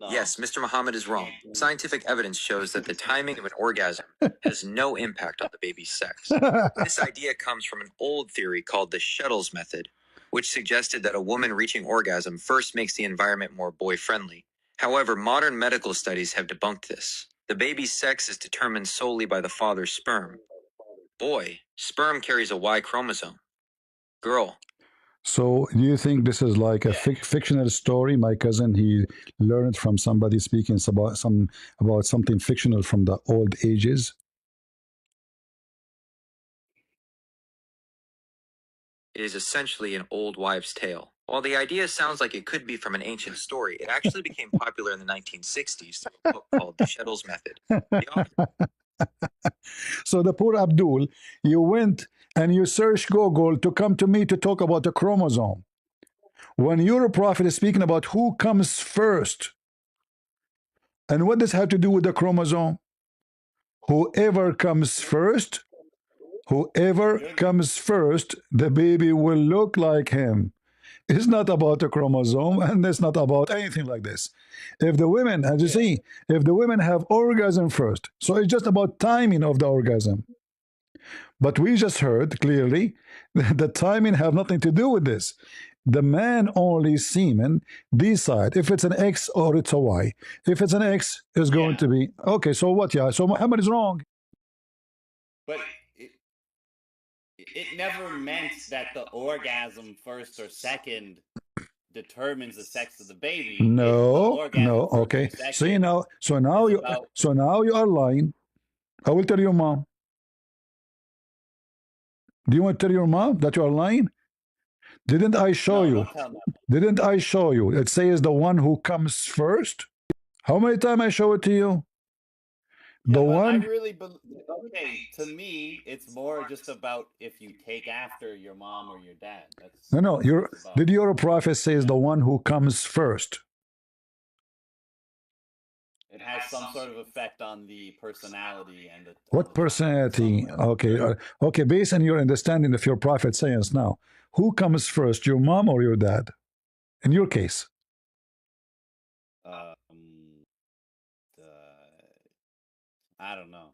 Speaker 2: No.
Speaker 4: Yes, Mr. Muhammad is wrong. Scientific evidence shows that the timing of an orgasm has no impact on the baby's sex. This idea comes from an old theory called the Shuttles method, which suggested that a woman reaching orgasm first makes the environment more boy-friendly. However, modern medical studies have debunked this. The baby's sex is determined solely by the father's sperm. Boy, sperm carries a Y chromosome. Girl.
Speaker 1: So, do you think this is like a
Speaker 2: Yeah.
Speaker 1: fictional story? My cousin, he learned from somebody speaking about something fictional from the old ages.
Speaker 4: It is essentially an old wives' tale. While the idea sounds like it could be from an ancient story, it actually became popular in the 1960s through a book called The Sheddles Method. The author
Speaker 1: So the poor Abdul, you went and you searched Google to come to me to talk about the chromosome. When your prophet is speaking about who comes first, and what does have to do with the chromosome? Whoever comes first, whoever comes first, the baby will look like him. It's not about a chromosome, and it's not about anything like this. If the women, as you see, if the women have orgasm first, so it's just about timing of the orgasm. But we just heard clearly that the timing have nothing to do with this. The man only semen decide if it's an X or it's a Y. If it's an X, it's going to be okay. So what? Yeah. So Muhammad is wrong.
Speaker 2: But it never meant that the orgasm first or second determines the sex of the baby.
Speaker 1: No, no. Okay. So now you are lying. I will tell your mom. Do you want to tell your mom that you are lying? Didn't I show you? Didn't I show you? It says the one who comes first. How many times I show it to you?
Speaker 2: The one. I really okay. To me, it's more just about if you take after your mom or your dad. That's
Speaker 1: no. Did your prophet says the one who comes first?
Speaker 2: It has some sort of effect on the personality and the.
Speaker 1: What personality? Okay, okay. Based on your understanding of your prophet sayings now, who comes first, your mom or your dad? In your case.
Speaker 2: I don't know.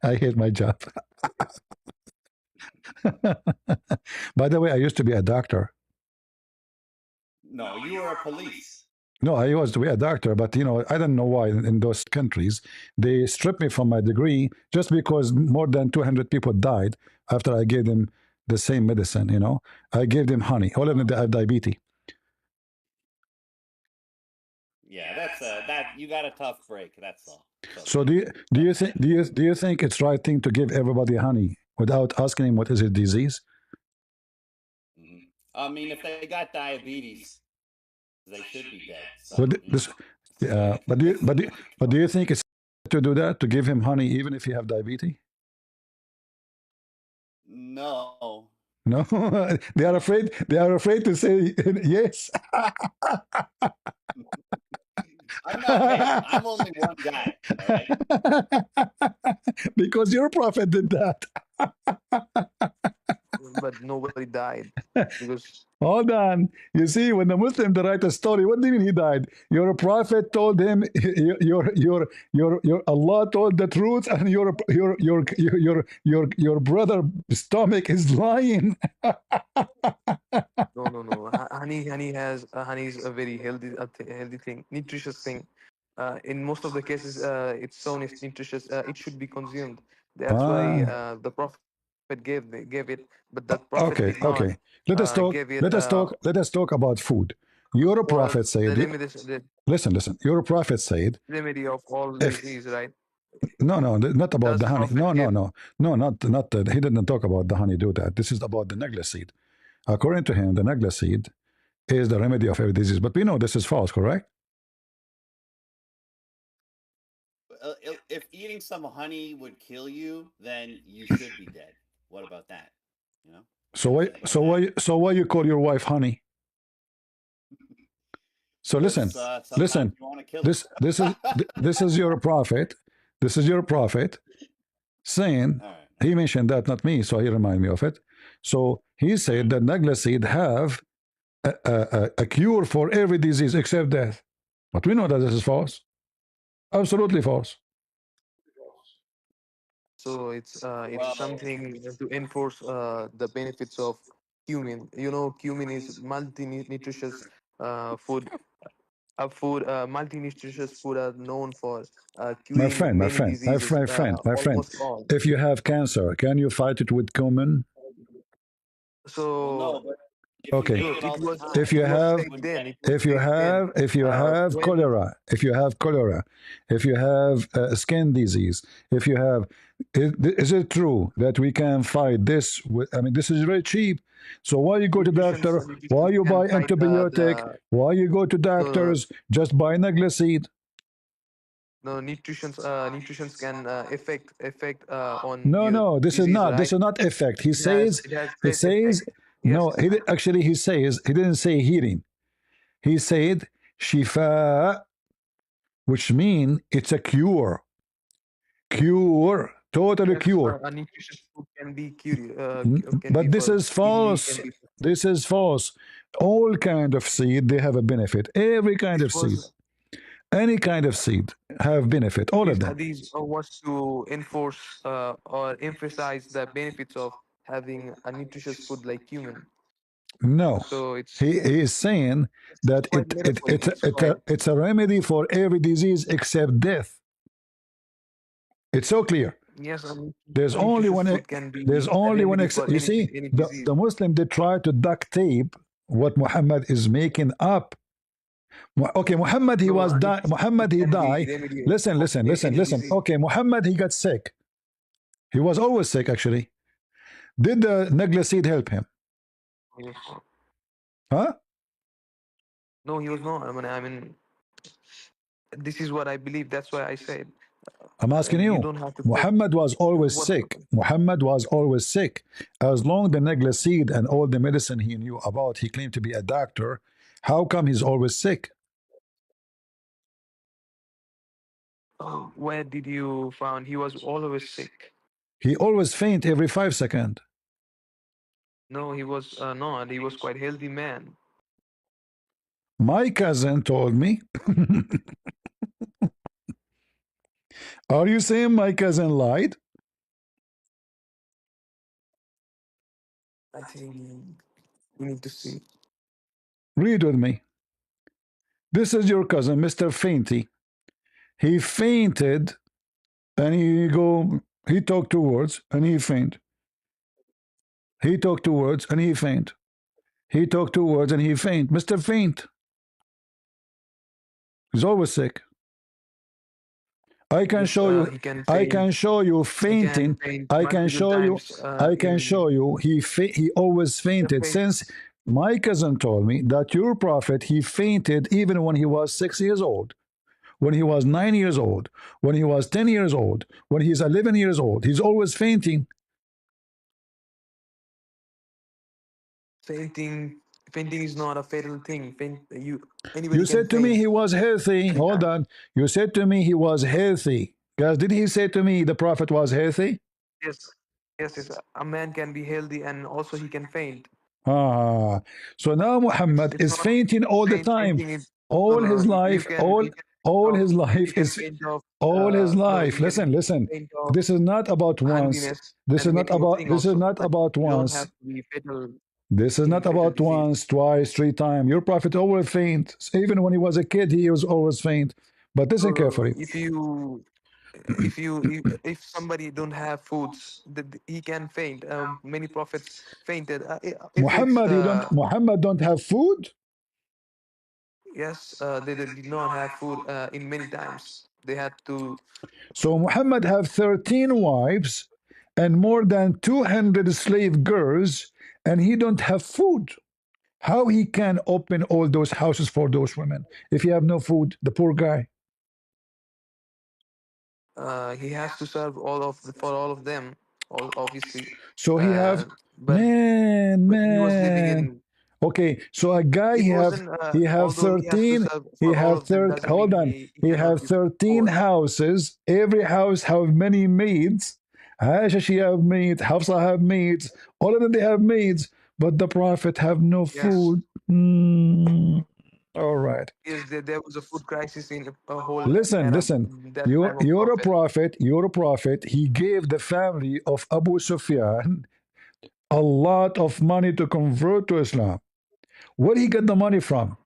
Speaker 1: I hate my job. By the way, I used to be a doctor.
Speaker 2: No, you were a police.
Speaker 1: No, I was to be a doctor, but I don't know why in those countries they stripped me from my degree just because more than 200 people died after I gave them the same medicine. I gave them honey. All of them have diabetes.
Speaker 2: Yeah, that's that. You got a tough break. That's all.
Speaker 1: So do you think it's right thing to give everybody honey without asking him what is his disease?
Speaker 2: Mm-hmm. I mean, if they got diabetes, they should be dead. So,
Speaker 1: but do you think it's to do that, to give him honey even if you have diabetes?
Speaker 2: No.
Speaker 1: No, they are afraid. They are afraid to say yes.
Speaker 2: I'm only one guy. Right?
Speaker 1: Because your prophet did that.
Speaker 3: But nobody died because.
Speaker 1: Hold on. You see, when the Muslim write a story, what do you mean he died? Your prophet told him, your Allah told the truth, and your brother stomach is lying.
Speaker 3: No. Honey is a very healthy thing, nutritious thing. In most of the cases, it's so nutritious. It should be consumed. That's why the prophet gave it, but that prophet did not.
Speaker 1: Okay. Let us talk about food. Your prophet said. Listen. Your prophet said.
Speaker 3: Remedy of all disease, right?
Speaker 1: No, not about the honey. No, not. He didn't talk about the honey. Do that. This is about the negla seed. According to him, the negla seed is the remedy of every disease. But we know this is false, correct?
Speaker 2: If eating some honey would kill you, then you should be dead. What about that?
Speaker 1: So why you call your wife honey? So listen. This is your prophet. This is your prophet saying, he mentioned that, not me, so he reminded me of it. So he said that negla seed have a cure for every disease except death. But we know that this is false. Absolutely false.
Speaker 3: So it's something to enforce the benefits of cumin. Cumin is multi-nutritious food. food, multi-nutritious food are known for
Speaker 1: My
Speaker 3: curing
Speaker 1: friend, my
Speaker 3: many
Speaker 1: friend, my
Speaker 3: diseases,
Speaker 1: friend, friend, my friend.
Speaker 3: almost all.
Speaker 1: If you have cancer, can you fight it with cumin?
Speaker 2: Well, no,
Speaker 3: So
Speaker 2: but if you
Speaker 1: Okay.
Speaker 2: ate it all the
Speaker 1: If
Speaker 2: time,
Speaker 1: you
Speaker 3: it was
Speaker 1: have,
Speaker 2: it
Speaker 3: said
Speaker 2: wouldn't
Speaker 3: then,
Speaker 2: benefit.
Speaker 3: it was said then,
Speaker 1: if you have
Speaker 3: when
Speaker 1: cholera, if you have cholera, if you have skin disease, if you have, is it true that we can fight this? With, I mean, this is very cheap. So why you go to doctor? Why
Speaker 3: nutrition
Speaker 1: you
Speaker 3: can
Speaker 1: buy
Speaker 3: fight
Speaker 1: antibiotic? Why you go to
Speaker 3: the
Speaker 1: doctors? Just buy Naglaseed.
Speaker 3: nutritions can affect on
Speaker 1: No,
Speaker 3: your
Speaker 1: no, this is
Speaker 3: disease,
Speaker 1: not. This
Speaker 3: right?
Speaker 1: is not effect. He says,
Speaker 3: It has
Speaker 1: he
Speaker 3: great effect.
Speaker 1: says,
Speaker 3: Yes,
Speaker 1: no. Actually, he says he didn't say healing. He said shifa, which means it's a cure, cure, totally
Speaker 3: yes,
Speaker 1: cure.
Speaker 3: a nutritious food can be cured, can be
Speaker 1: But this
Speaker 3: for
Speaker 1: is
Speaker 3: easily
Speaker 1: false.
Speaker 3: can be.
Speaker 1: This is false. All kind of seed they have a benefit. Every kind
Speaker 3: This
Speaker 1: of seed,
Speaker 3: was
Speaker 1: any kind of seed have benefit. All of them.
Speaker 3: these was to enforce or emphasize the benefits of having a nutritious food like cumin.
Speaker 1: No,
Speaker 3: So
Speaker 1: he is saying that
Speaker 3: quite metaphoric. It's quite
Speaker 1: it's a remedy for every disease except death. It's so clear.
Speaker 3: yes,
Speaker 1: There's
Speaker 3: a
Speaker 1: only
Speaker 3: nutritious
Speaker 1: one.
Speaker 3: food can be
Speaker 1: There's
Speaker 3: a
Speaker 1: only one.
Speaker 3: remedy for
Speaker 1: You
Speaker 3: anything,
Speaker 1: see,
Speaker 3: any
Speaker 1: the
Speaker 3: disease.
Speaker 1: Muslim they try to duct tape what Muhammad is making up. Okay, Muhammad he
Speaker 3: No,
Speaker 1: was
Speaker 3: a
Speaker 1: died.
Speaker 3: nutritious food
Speaker 1: Muhammad he
Speaker 3: can be
Speaker 1: died.
Speaker 3: remedy
Speaker 1: Listen,
Speaker 3: of
Speaker 1: listen, listen,
Speaker 3: any
Speaker 1: listen.
Speaker 3: disease.
Speaker 1: Okay, Muhammad he got sick. He was always sick actually. Did the Nagla seed help him?
Speaker 3: He was not.
Speaker 1: Huh?
Speaker 3: No, he was not. I mean, this is what I believe. That's why I said
Speaker 1: I'm asking
Speaker 3: you
Speaker 1: you.
Speaker 3: don't have to put
Speaker 1: Muhammad was always
Speaker 3: what.
Speaker 1: sick. Muhammad was always sick. As long the Nagla seed and all the medicine he knew about, he claimed to be a doctor. How come he's always sick?
Speaker 3: Where did you found he was always sick?
Speaker 1: He always faint every 5 seconds.
Speaker 3: No, he was not. He was quite healthy man.
Speaker 1: My cousin told me. Are you saying my cousin lied?
Speaker 3: I think we need to see.
Speaker 1: Read with me. This is your cousin, Mr. Fainty. He fainted and he talked 2 words and he faint. He talked 2 words and he faint. He talked 2 words and he faint. Mr. Faint. He's always sick. I can
Speaker 3: Yes,
Speaker 1: show you.
Speaker 3: he can
Speaker 1: I
Speaker 3: faint.
Speaker 1: can show you
Speaker 3: He can
Speaker 1: fainting.
Speaker 3: faint
Speaker 1: I can
Speaker 3: multiple
Speaker 1: show you.
Speaker 3: times.
Speaker 1: I can show you. He always fainted.
Speaker 3: faint.
Speaker 1: Since my cousin told me that your prophet he fainted even when he was 6 years old, when he was 9 years old, when he was 10 years old, when he's 11 years old. He's always fainting.
Speaker 3: Fainting is not a fatal thing. Anybody
Speaker 1: You
Speaker 3: can
Speaker 1: said to me
Speaker 3: faint
Speaker 1: he was healthy. Hold
Speaker 3: anytime.
Speaker 1: on. You said to me he was healthy. Guys, did he say to me the prophet was healthy?
Speaker 3: Yes, yes. A man can be healthy and also he can faint.
Speaker 1: Ah, so now Muhammad
Speaker 3: It's
Speaker 1: is
Speaker 3: not
Speaker 1: fainting all the time.
Speaker 3: fainting is no,
Speaker 1: All
Speaker 3: no,
Speaker 1: his
Speaker 3: no.
Speaker 1: life,
Speaker 3: You can
Speaker 1: all
Speaker 3: of
Speaker 1: his life
Speaker 3: you can
Speaker 1: is
Speaker 3: faint of
Speaker 1: all his
Speaker 3: no
Speaker 1: life.
Speaker 3: you can
Speaker 1: Listen, listen.
Speaker 3: faint of
Speaker 1: This is not about once.
Speaker 3: hungriness and many more things
Speaker 1: This is
Speaker 3: also.
Speaker 1: not
Speaker 3: But
Speaker 1: about
Speaker 3: you don't have
Speaker 1: once.
Speaker 3: to be fatal
Speaker 1: This is
Speaker 3: in
Speaker 1: not
Speaker 3: fatal
Speaker 1: about
Speaker 3: disease.
Speaker 1: once, twice, 3 times. Your prophet always faint. Even when he was a kid, he was always faint. But listen carefully.
Speaker 3: If somebody don't have foods, he can faint. Many prophets fainted. If it's
Speaker 1: Muhammad don't have food.
Speaker 3: yes, they did not have food in many times. They had to.
Speaker 1: So Muhammad have 13 wives and more than 200 slave girls, and he don't have food. How he can open all those houses for those women if he have no food? The poor guy.
Speaker 3: He has to serve for all of them, obviously.
Speaker 1: So he have
Speaker 3: But
Speaker 1: man,
Speaker 3: he was living
Speaker 1: man.
Speaker 3: in.
Speaker 1: Okay, so a guy
Speaker 3: It wasn't.
Speaker 1: he have
Speaker 3: Although he has to
Speaker 1: 13
Speaker 3: serve
Speaker 1: he
Speaker 3: for all
Speaker 1: have
Speaker 3: of them,
Speaker 1: 30
Speaker 3: doesn't
Speaker 1: hold
Speaker 3: mean
Speaker 1: on
Speaker 3: he
Speaker 1: he
Speaker 3: cannot
Speaker 1: have
Speaker 3: be
Speaker 1: 13
Speaker 3: poor.
Speaker 1: houses. Every house have many maids. Aisha she have maids, Hafsa have maids, all of them they have maids, but the prophet have no
Speaker 3: Yes.
Speaker 1: food. All right.
Speaker 3: Yes, there was a food crisis in a whole
Speaker 1: Listen,
Speaker 3: Arab
Speaker 1: listen.
Speaker 3: that time of
Speaker 1: You're a
Speaker 3: prophet.
Speaker 1: prophet. You're a prophet. He gave the family of Abu Sufyan a lot of money to convert to Islam. Where he get the money from?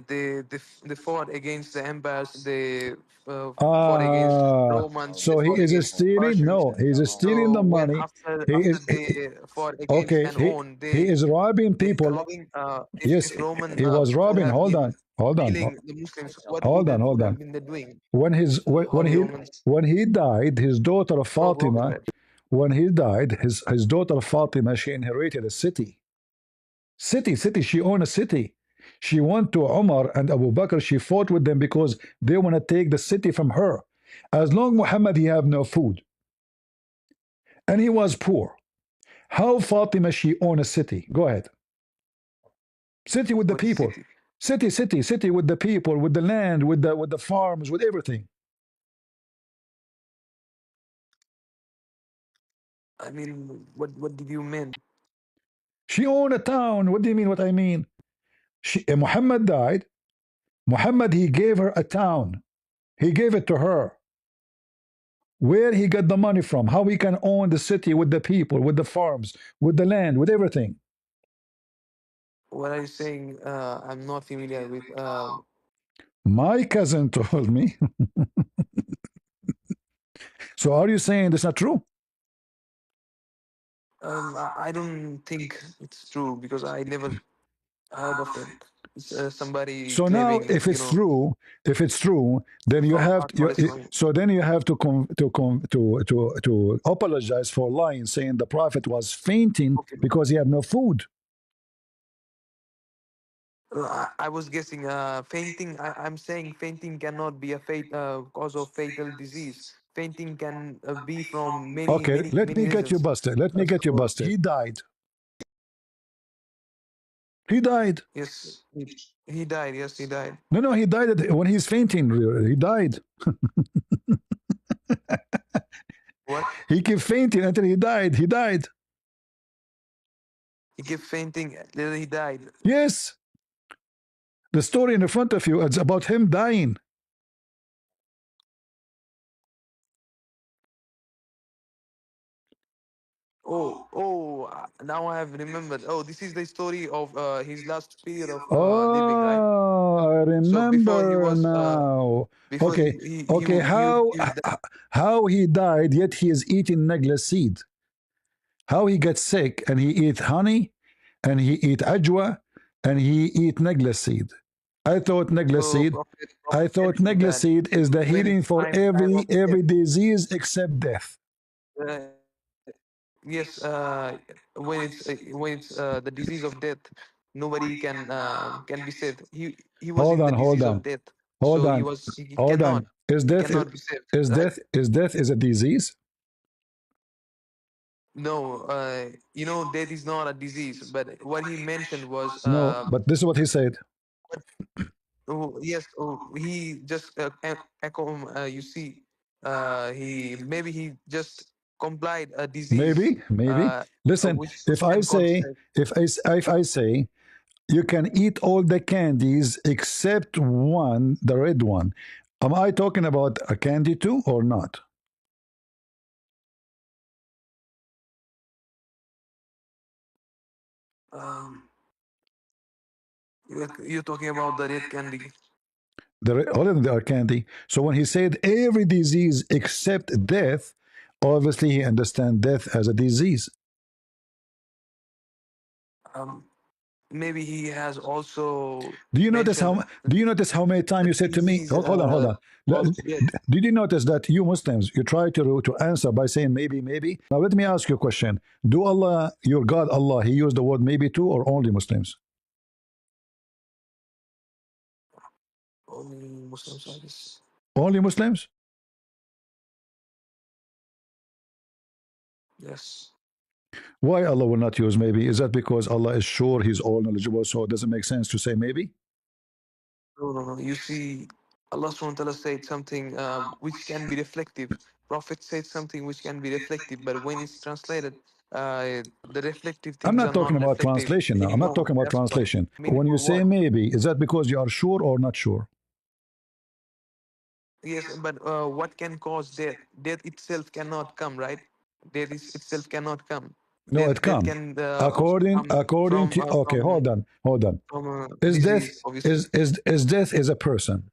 Speaker 3: they fought against the empires. They fought against Romans. They
Speaker 1: So he
Speaker 3: fought
Speaker 1: is
Speaker 3: against
Speaker 1: stealing?
Speaker 3: Persians.
Speaker 1: No, he's stealing
Speaker 3: So
Speaker 1: the
Speaker 3: when
Speaker 1: money. He
Speaker 3: after
Speaker 1: is
Speaker 3: they fought against
Speaker 1: okay.
Speaker 3: and won,
Speaker 1: He is robbing
Speaker 3: they
Speaker 1: people.
Speaker 3: robbing.
Speaker 1: Yes,
Speaker 3: If Roman
Speaker 1: he was
Speaker 3: would
Speaker 1: robbing.
Speaker 3: have
Speaker 1: Hold
Speaker 3: been
Speaker 1: on, hold on,
Speaker 3: killing the Muslims, what
Speaker 1: hold on, hold
Speaker 3: would
Speaker 1: on.
Speaker 3: have been they doing?
Speaker 1: When
Speaker 3: How the
Speaker 1: he
Speaker 3: Romans?
Speaker 1: died, his daughter
Speaker 3: Go
Speaker 1: Fatima,
Speaker 3: ahead.
Speaker 1: when he died, his daughter Fatima, she inherited a city. City. She owned a city. She went to Umar and Abu Bakr. She fought with them because they want to take the city from her. As long Muhammad he have no food and he was poor. How Fatima she own a city? Go ahead. City with the
Speaker 3: What
Speaker 1: people.
Speaker 3: city?
Speaker 1: City with the people, with the land, with the farms, with everything.
Speaker 3: I mean, what did you mean?
Speaker 1: She owned a town. What do you mean? What I mean? Muhammad died. Muhammad he gave her a town. He gave it to her. Where he got the money from? How he can own the city with the people, with the farms, with the land, with everything?
Speaker 3: What are you saying? I'm not familiar with.
Speaker 1: My cousin told me. So are you saying that's not true?
Speaker 3: I don't think it's true because I never heard of it. It's somebody
Speaker 1: So now,
Speaker 3: claiming
Speaker 1: if
Speaker 3: that
Speaker 1: it's true, then you
Speaker 3: from
Speaker 1: have
Speaker 3: Fatima is wrong.
Speaker 1: so then you have to apologize for lying, saying the prophet was fainting
Speaker 3: Okay.
Speaker 1: because he had no food.
Speaker 3: I was guessing fainting. I'm saying fainting cannot be a cause of fatal disease. Fainting can be from many,
Speaker 1: Okay,
Speaker 3: many,
Speaker 1: let
Speaker 3: many
Speaker 1: me get you
Speaker 3: reasons.
Speaker 1: busted. Let me get you
Speaker 3: So
Speaker 1: busted. He died. He died.
Speaker 3: yes, he died. Yes, he died.
Speaker 1: No, he died when he's fainting. He died.
Speaker 3: What?
Speaker 1: He kept fainting until he died. He died.
Speaker 3: He kept fainting. Later he died.
Speaker 1: Yes. The story in the front of you, it's about him dying.
Speaker 3: Now I have remembered. Oh, this is the story of his last period of living, right?
Speaker 1: Oh, I
Speaker 3: So before he
Speaker 1: remember
Speaker 3: was,
Speaker 1: now.
Speaker 3: before
Speaker 1: Okay, okay.
Speaker 3: he was
Speaker 1: How he died? Yet he is eating negla seed. How he gets sick and he eat honey, and he eat ajwa, and he eat negla seed. I thought negla
Speaker 3: so
Speaker 1: seed. I
Speaker 3: prophet
Speaker 1: thought
Speaker 3: telling
Speaker 1: negla
Speaker 3: that
Speaker 1: seed is the
Speaker 3: when
Speaker 1: healing
Speaker 3: it's
Speaker 1: for
Speaker 3: time of death.
Speaker 1: every disease except death.
Speaker 3: Uh, yes, when it's the disease of death, nobody can be saved. He was
Speaker 1: Hold
Speaker 3: in the
Speaker 1: on, hold
Speaker 3: disease of
Speaker 1: on,
Speaker 3: death,
Speaker 1: hold
Speaker 3: so
Speaker 1: on,
Speaker 3: he
Speaker 1: hold
Speaker 3: cannot
Speaker 1: on. Is death
Speaker 3: be saved, right?
Speaker 1: death is a disease?
Speaker 3: No, death is not a disease, but what he mentioned was,
Speaker 1: No, but this is what he said.
Speaker 3: yes, he just echo. You see, he just complied a disease,
Speaker 1: Maybe. Listen,
Speaker 3: which can cause death.
Speaker 1: if I say you can eat all the candies except one, the red one, am I talking about a candy too or not?
Speaker 3: Um, you're talking about the red candy.
Speaker 1: All of them are candy. So when he said every disease except death, obviously he understands death as a disease.
Speaker 3: Um, Maybe he has also
Speaker 1: Do you notice
Speaker 3: mentioned
Speaker 1: how many times
Speaker 3: the
Speaker 1: you said to me,
Speaker 3: disease
Speaker 1: oh, hold on.
Speaker 3: caused death.
Speaker 1: Did you notice that you Muslims you try to answer by saying maybe? Now let me ask you a question. Do Allah, your God Allah, he used the word maybe too or only Muslims?
Speaker 3: Only Muslims, I guess.
Speaker 1: Only Muslims?
Speaker 3: Yes.
Speaker 1: Why Allah will not use maybe? Is that because Allah is sure he's all knowledgeable, so it doesn't make sense to say maybe?
Speaker 3: No. You see, Allah subhanahu wa ta'ala said something which can be reflective. Prophet said something which can be reflective, but when it's translated, the reflective
Speaker 1: I'm
Speaker 3: things
Speaker 1: not
Speaker 3: are
Speaker 1: talking
Speaker 3: not
Speaker 1: about
Speaker 3: reflective
Speaker 1: translation now. I'm not
Speaker 3: anymore.
Speaker 1: talking about
Speaker 3: That's why.
Speaker 1: translation.
Speaker 3: I mean,
Speaker 1: When you
Speaker 3: for
Speaker 1: say
Speaker 3: what?
Speaker 1: maybe, is that because you are sure or not sure?
Speaker 3: Yes, but what can cause death? Death itself cannot come, right? Itself cannot come.
Speaker 1: No, it
Speaker 3: That
Speaker 1: come.
Speaker 3: can also
Speaker 1: According
Speaker 3: come
Speaker 1: according to okay, hold on.
Speaker 3: from a
Speaker 1: Is death
Speaker 3: disease, obviously.
Speaker 1: is death is a person?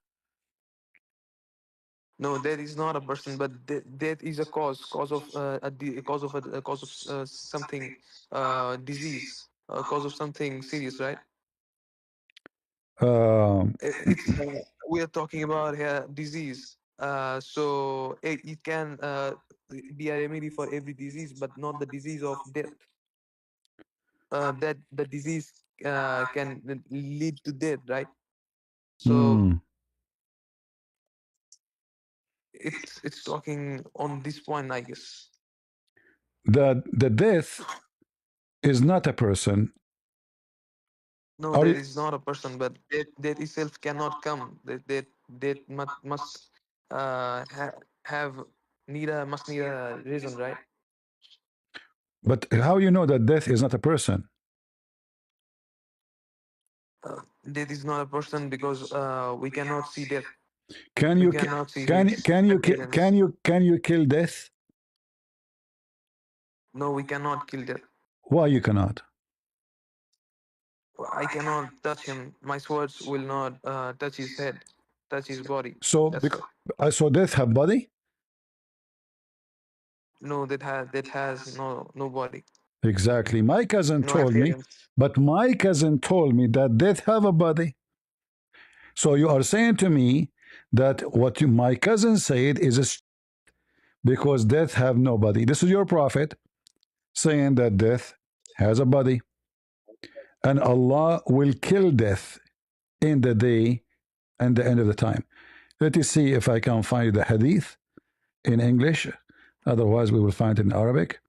Speaker 3: No, death is not a person, but death is a cause of a cause of something, disease, cause of something serious, right?
Speaker 1: Um,
Speaker 3: It's we are talking about here disease. So it can be a remedy for every disease, but not the disease of death. That the disease can lead to death, right? So
Speaker 1: hmm,
Speaker 3: it's talking on this point, I guess.
Speaker 1: the death is not a person.
Speaker 3: No,
Speaker 1: Are
Speaker 3: that
Speaker 1: you,
Speaker 3: is not a person, but that itself cannot come. That must have must need a reason, right?
Speaker 1: but how you know that death is not a person?
Speaker 3: That is not a person because we cannot see death.
Speaker 1: Can
Speaker 3: We
Speaker 1: you
Speaker 3: cannot see his appearance.
Speaker 1: can you kill death?
Speaker 3: No, we cannot kill death.
Speaker 1: Why you cannot?
Speaker 3: I cannot touch him. My swords will not touch his head, touch his body.
Speaker 1: So
Speaker 3: That's why.
Speaker 1: so death have body?
Speaker 3: No, that has no body,
Speaker 1: Exactly. My cousin
Speaker 3: no
Speaker 1: told me,
Speaker 3: appearance.
Speaker 1: but my cousin told me that death have a body. So you are saying to me that what my cousin said is because death have no body. This is your prophet saying that death has a body, and Allah will kill death in the day and the end of the time. Let me see if I can find the hadith in English. Otherwise, we will find it in Arabic.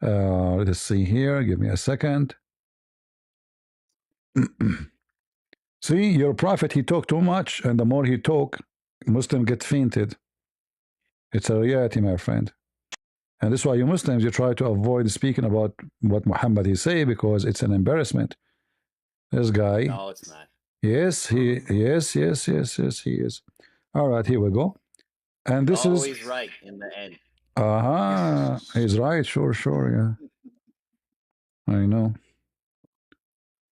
Speaker 1: Let us see here. Give me a second. See, your prophet, he talked too much, and the more he talk, Muslim get fainted. It's a reality, my friend. And this is why you Muslims, you try to avoid speaking about what Muhammad he say because it's an embarrassment. This guy,
Speaker 2: No, it's not.
Speaker 1: yes, he he is. All right, here we go. And this is
Speaker 2: Always right in the end.
Speaker 1: he's right, sure, yeah. I know.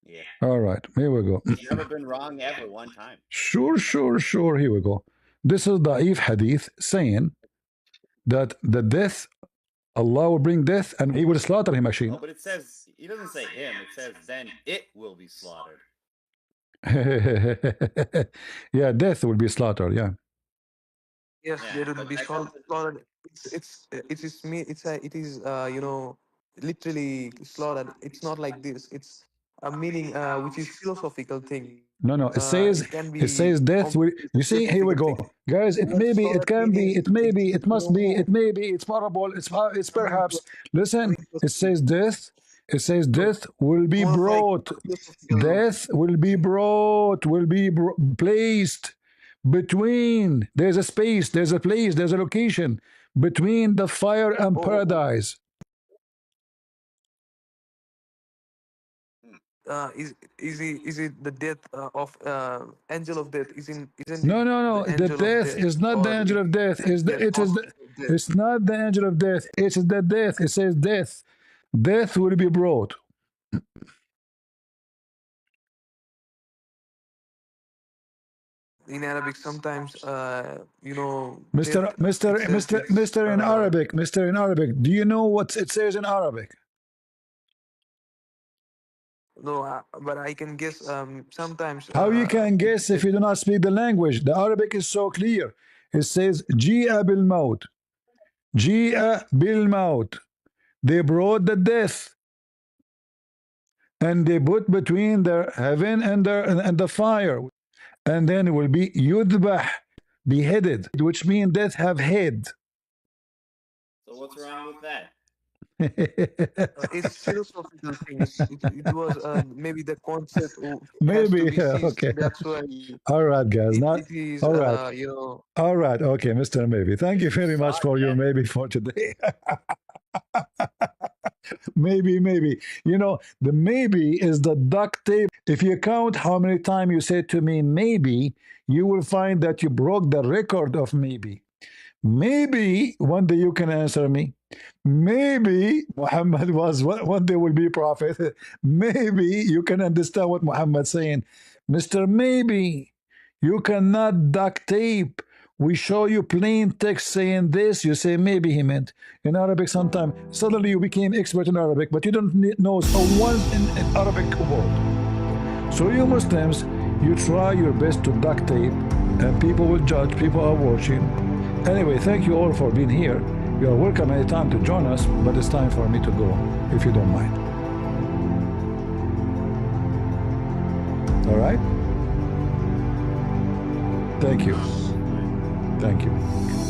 Speaker 2: Yeah.
Speaker 1: All right, here we go.
Speaker 2: He's never been wrong ever one time.
Speaker 1: Sure. Here we go. This is Da'if hadith saying that the death, Allah will bring death and he will slaughter him actually.
Speaker 2: Oh, but it says, he doesn't say him. It says, then it will be slaughtered.
Speaker 1: Yeah, death will be slaughtered. Yeah.
Speaker 3: Yes,
Speaker 2: Yeah,
Speaker 3: there will
Speaker 2: but
Speaker 3: be
Speaker 2: I thought that,
Speaker 3: slaughtered. It is literally slaughtered. It's not like this. It's a meaning which is philosophical thing.
Speaker 1: No.
Speaker 3: It can
Speaker 1: It
Speaker 3: be
Speaker 1: says death will. You see, here we
Speaker 3: philosophical
Speaker 1: go,
Speaker 3: thing.
Speaker 1: guys. It may be, it
Speaker 3: Slaughtered
Speaker 1: can be,
Speaker 3: meaning
Speaker 1: it may be, it must be,
Speaker 3: no
Speaker 1: it may be, it's probable, it's
Speaker 3: coming
Speaker 1: perhaps.
Speaker 3: to
Speaker 1: Listen,
Speaker 3: coming to
Speaker 1: it says death. It says
Speaker 3: so
Speaker 1: death will be
Speaker 3: more of like
Speaker 1: brought.
Speaker 3: philosophical.
Speaker 1: Death will be brought, will be placed between. There's a space, there's a place, there's a location between the fire and
Speaker 3: Oh,
Speaker 1: paradise.
Speaker 3: is it the death of angel of death? Isn't it
Speaker 1: No.
Speaker 3: the
Speaker 1: The
Speaker 3: angel of
Speaker 1: death
Speaker 3: death
Speaker 1: is not the
Speaker 3: or
Speaker 1: angel of death. Is the
Speaker 3: death
Speaker 1: it
Speaker 3: or
Speaker 1: is the,
Speaker 3: of death?
Speaker 1: it's not the angel of death. It is the death. It says death. Death will be brought.
Speaker 3: In Arabic, sometimes
Speaker 1: Mr.
Speaker 3: death
Speaker 1: Mr.
Speaker 3: itself
Speaker 1: Mr.
Speaker 3: is
Speaker 1: Mr. In Arabic, Mr. In Arabic. Do you know what it says in Arabic?
Speaker 3: no, but I can guess. Sometimes
Speaker 1: How you can guess if you do not speak the language? The Arabic is so clear. It says Jia bil maut. Jia bil maut. They brought the death and they put between the heaven and the fire. And then it will be yudbah, beheaded, which means death have head.
Speaker 2: so what's wrong with that?
Speaker 3: it's philosophical things. It was maybe the concept has to
Speaker 1: Maybe,
Speaker 3: be
Speaker 1: yeah,
Speaker 3: ceased.
Speaker 1: okay.
Speaker 3: That's why
Speaker 1: All right, guys. Not
Speaker 3: it is
Speaker 1: all right. All right, okay, Mr. Maybe. Thank you very much for your maybe for today. maybe. You know, the maybe is the duct tape. If you count how many times you said to me maybe, you will find that you broke the record of maybe. Maybe one day you can answer me. Maybe Muhammad was one day will be prophet. Maybe you can understand what Muhammad's saying. Mr. Maybe you cannot duct tape. We show you plain text saying this, you say maybe he meant. In Arabic, sometimes suddenly you became expert in Arabic, but you don't know one in Arabic word. So you Muslims, you try your best to duct tape, and people will judge, people are watching. Anyway, thank you all for being here. You are welcome anytime to join us, but it's time for me to go, if you don't mind. All right? Thank you. Thank you.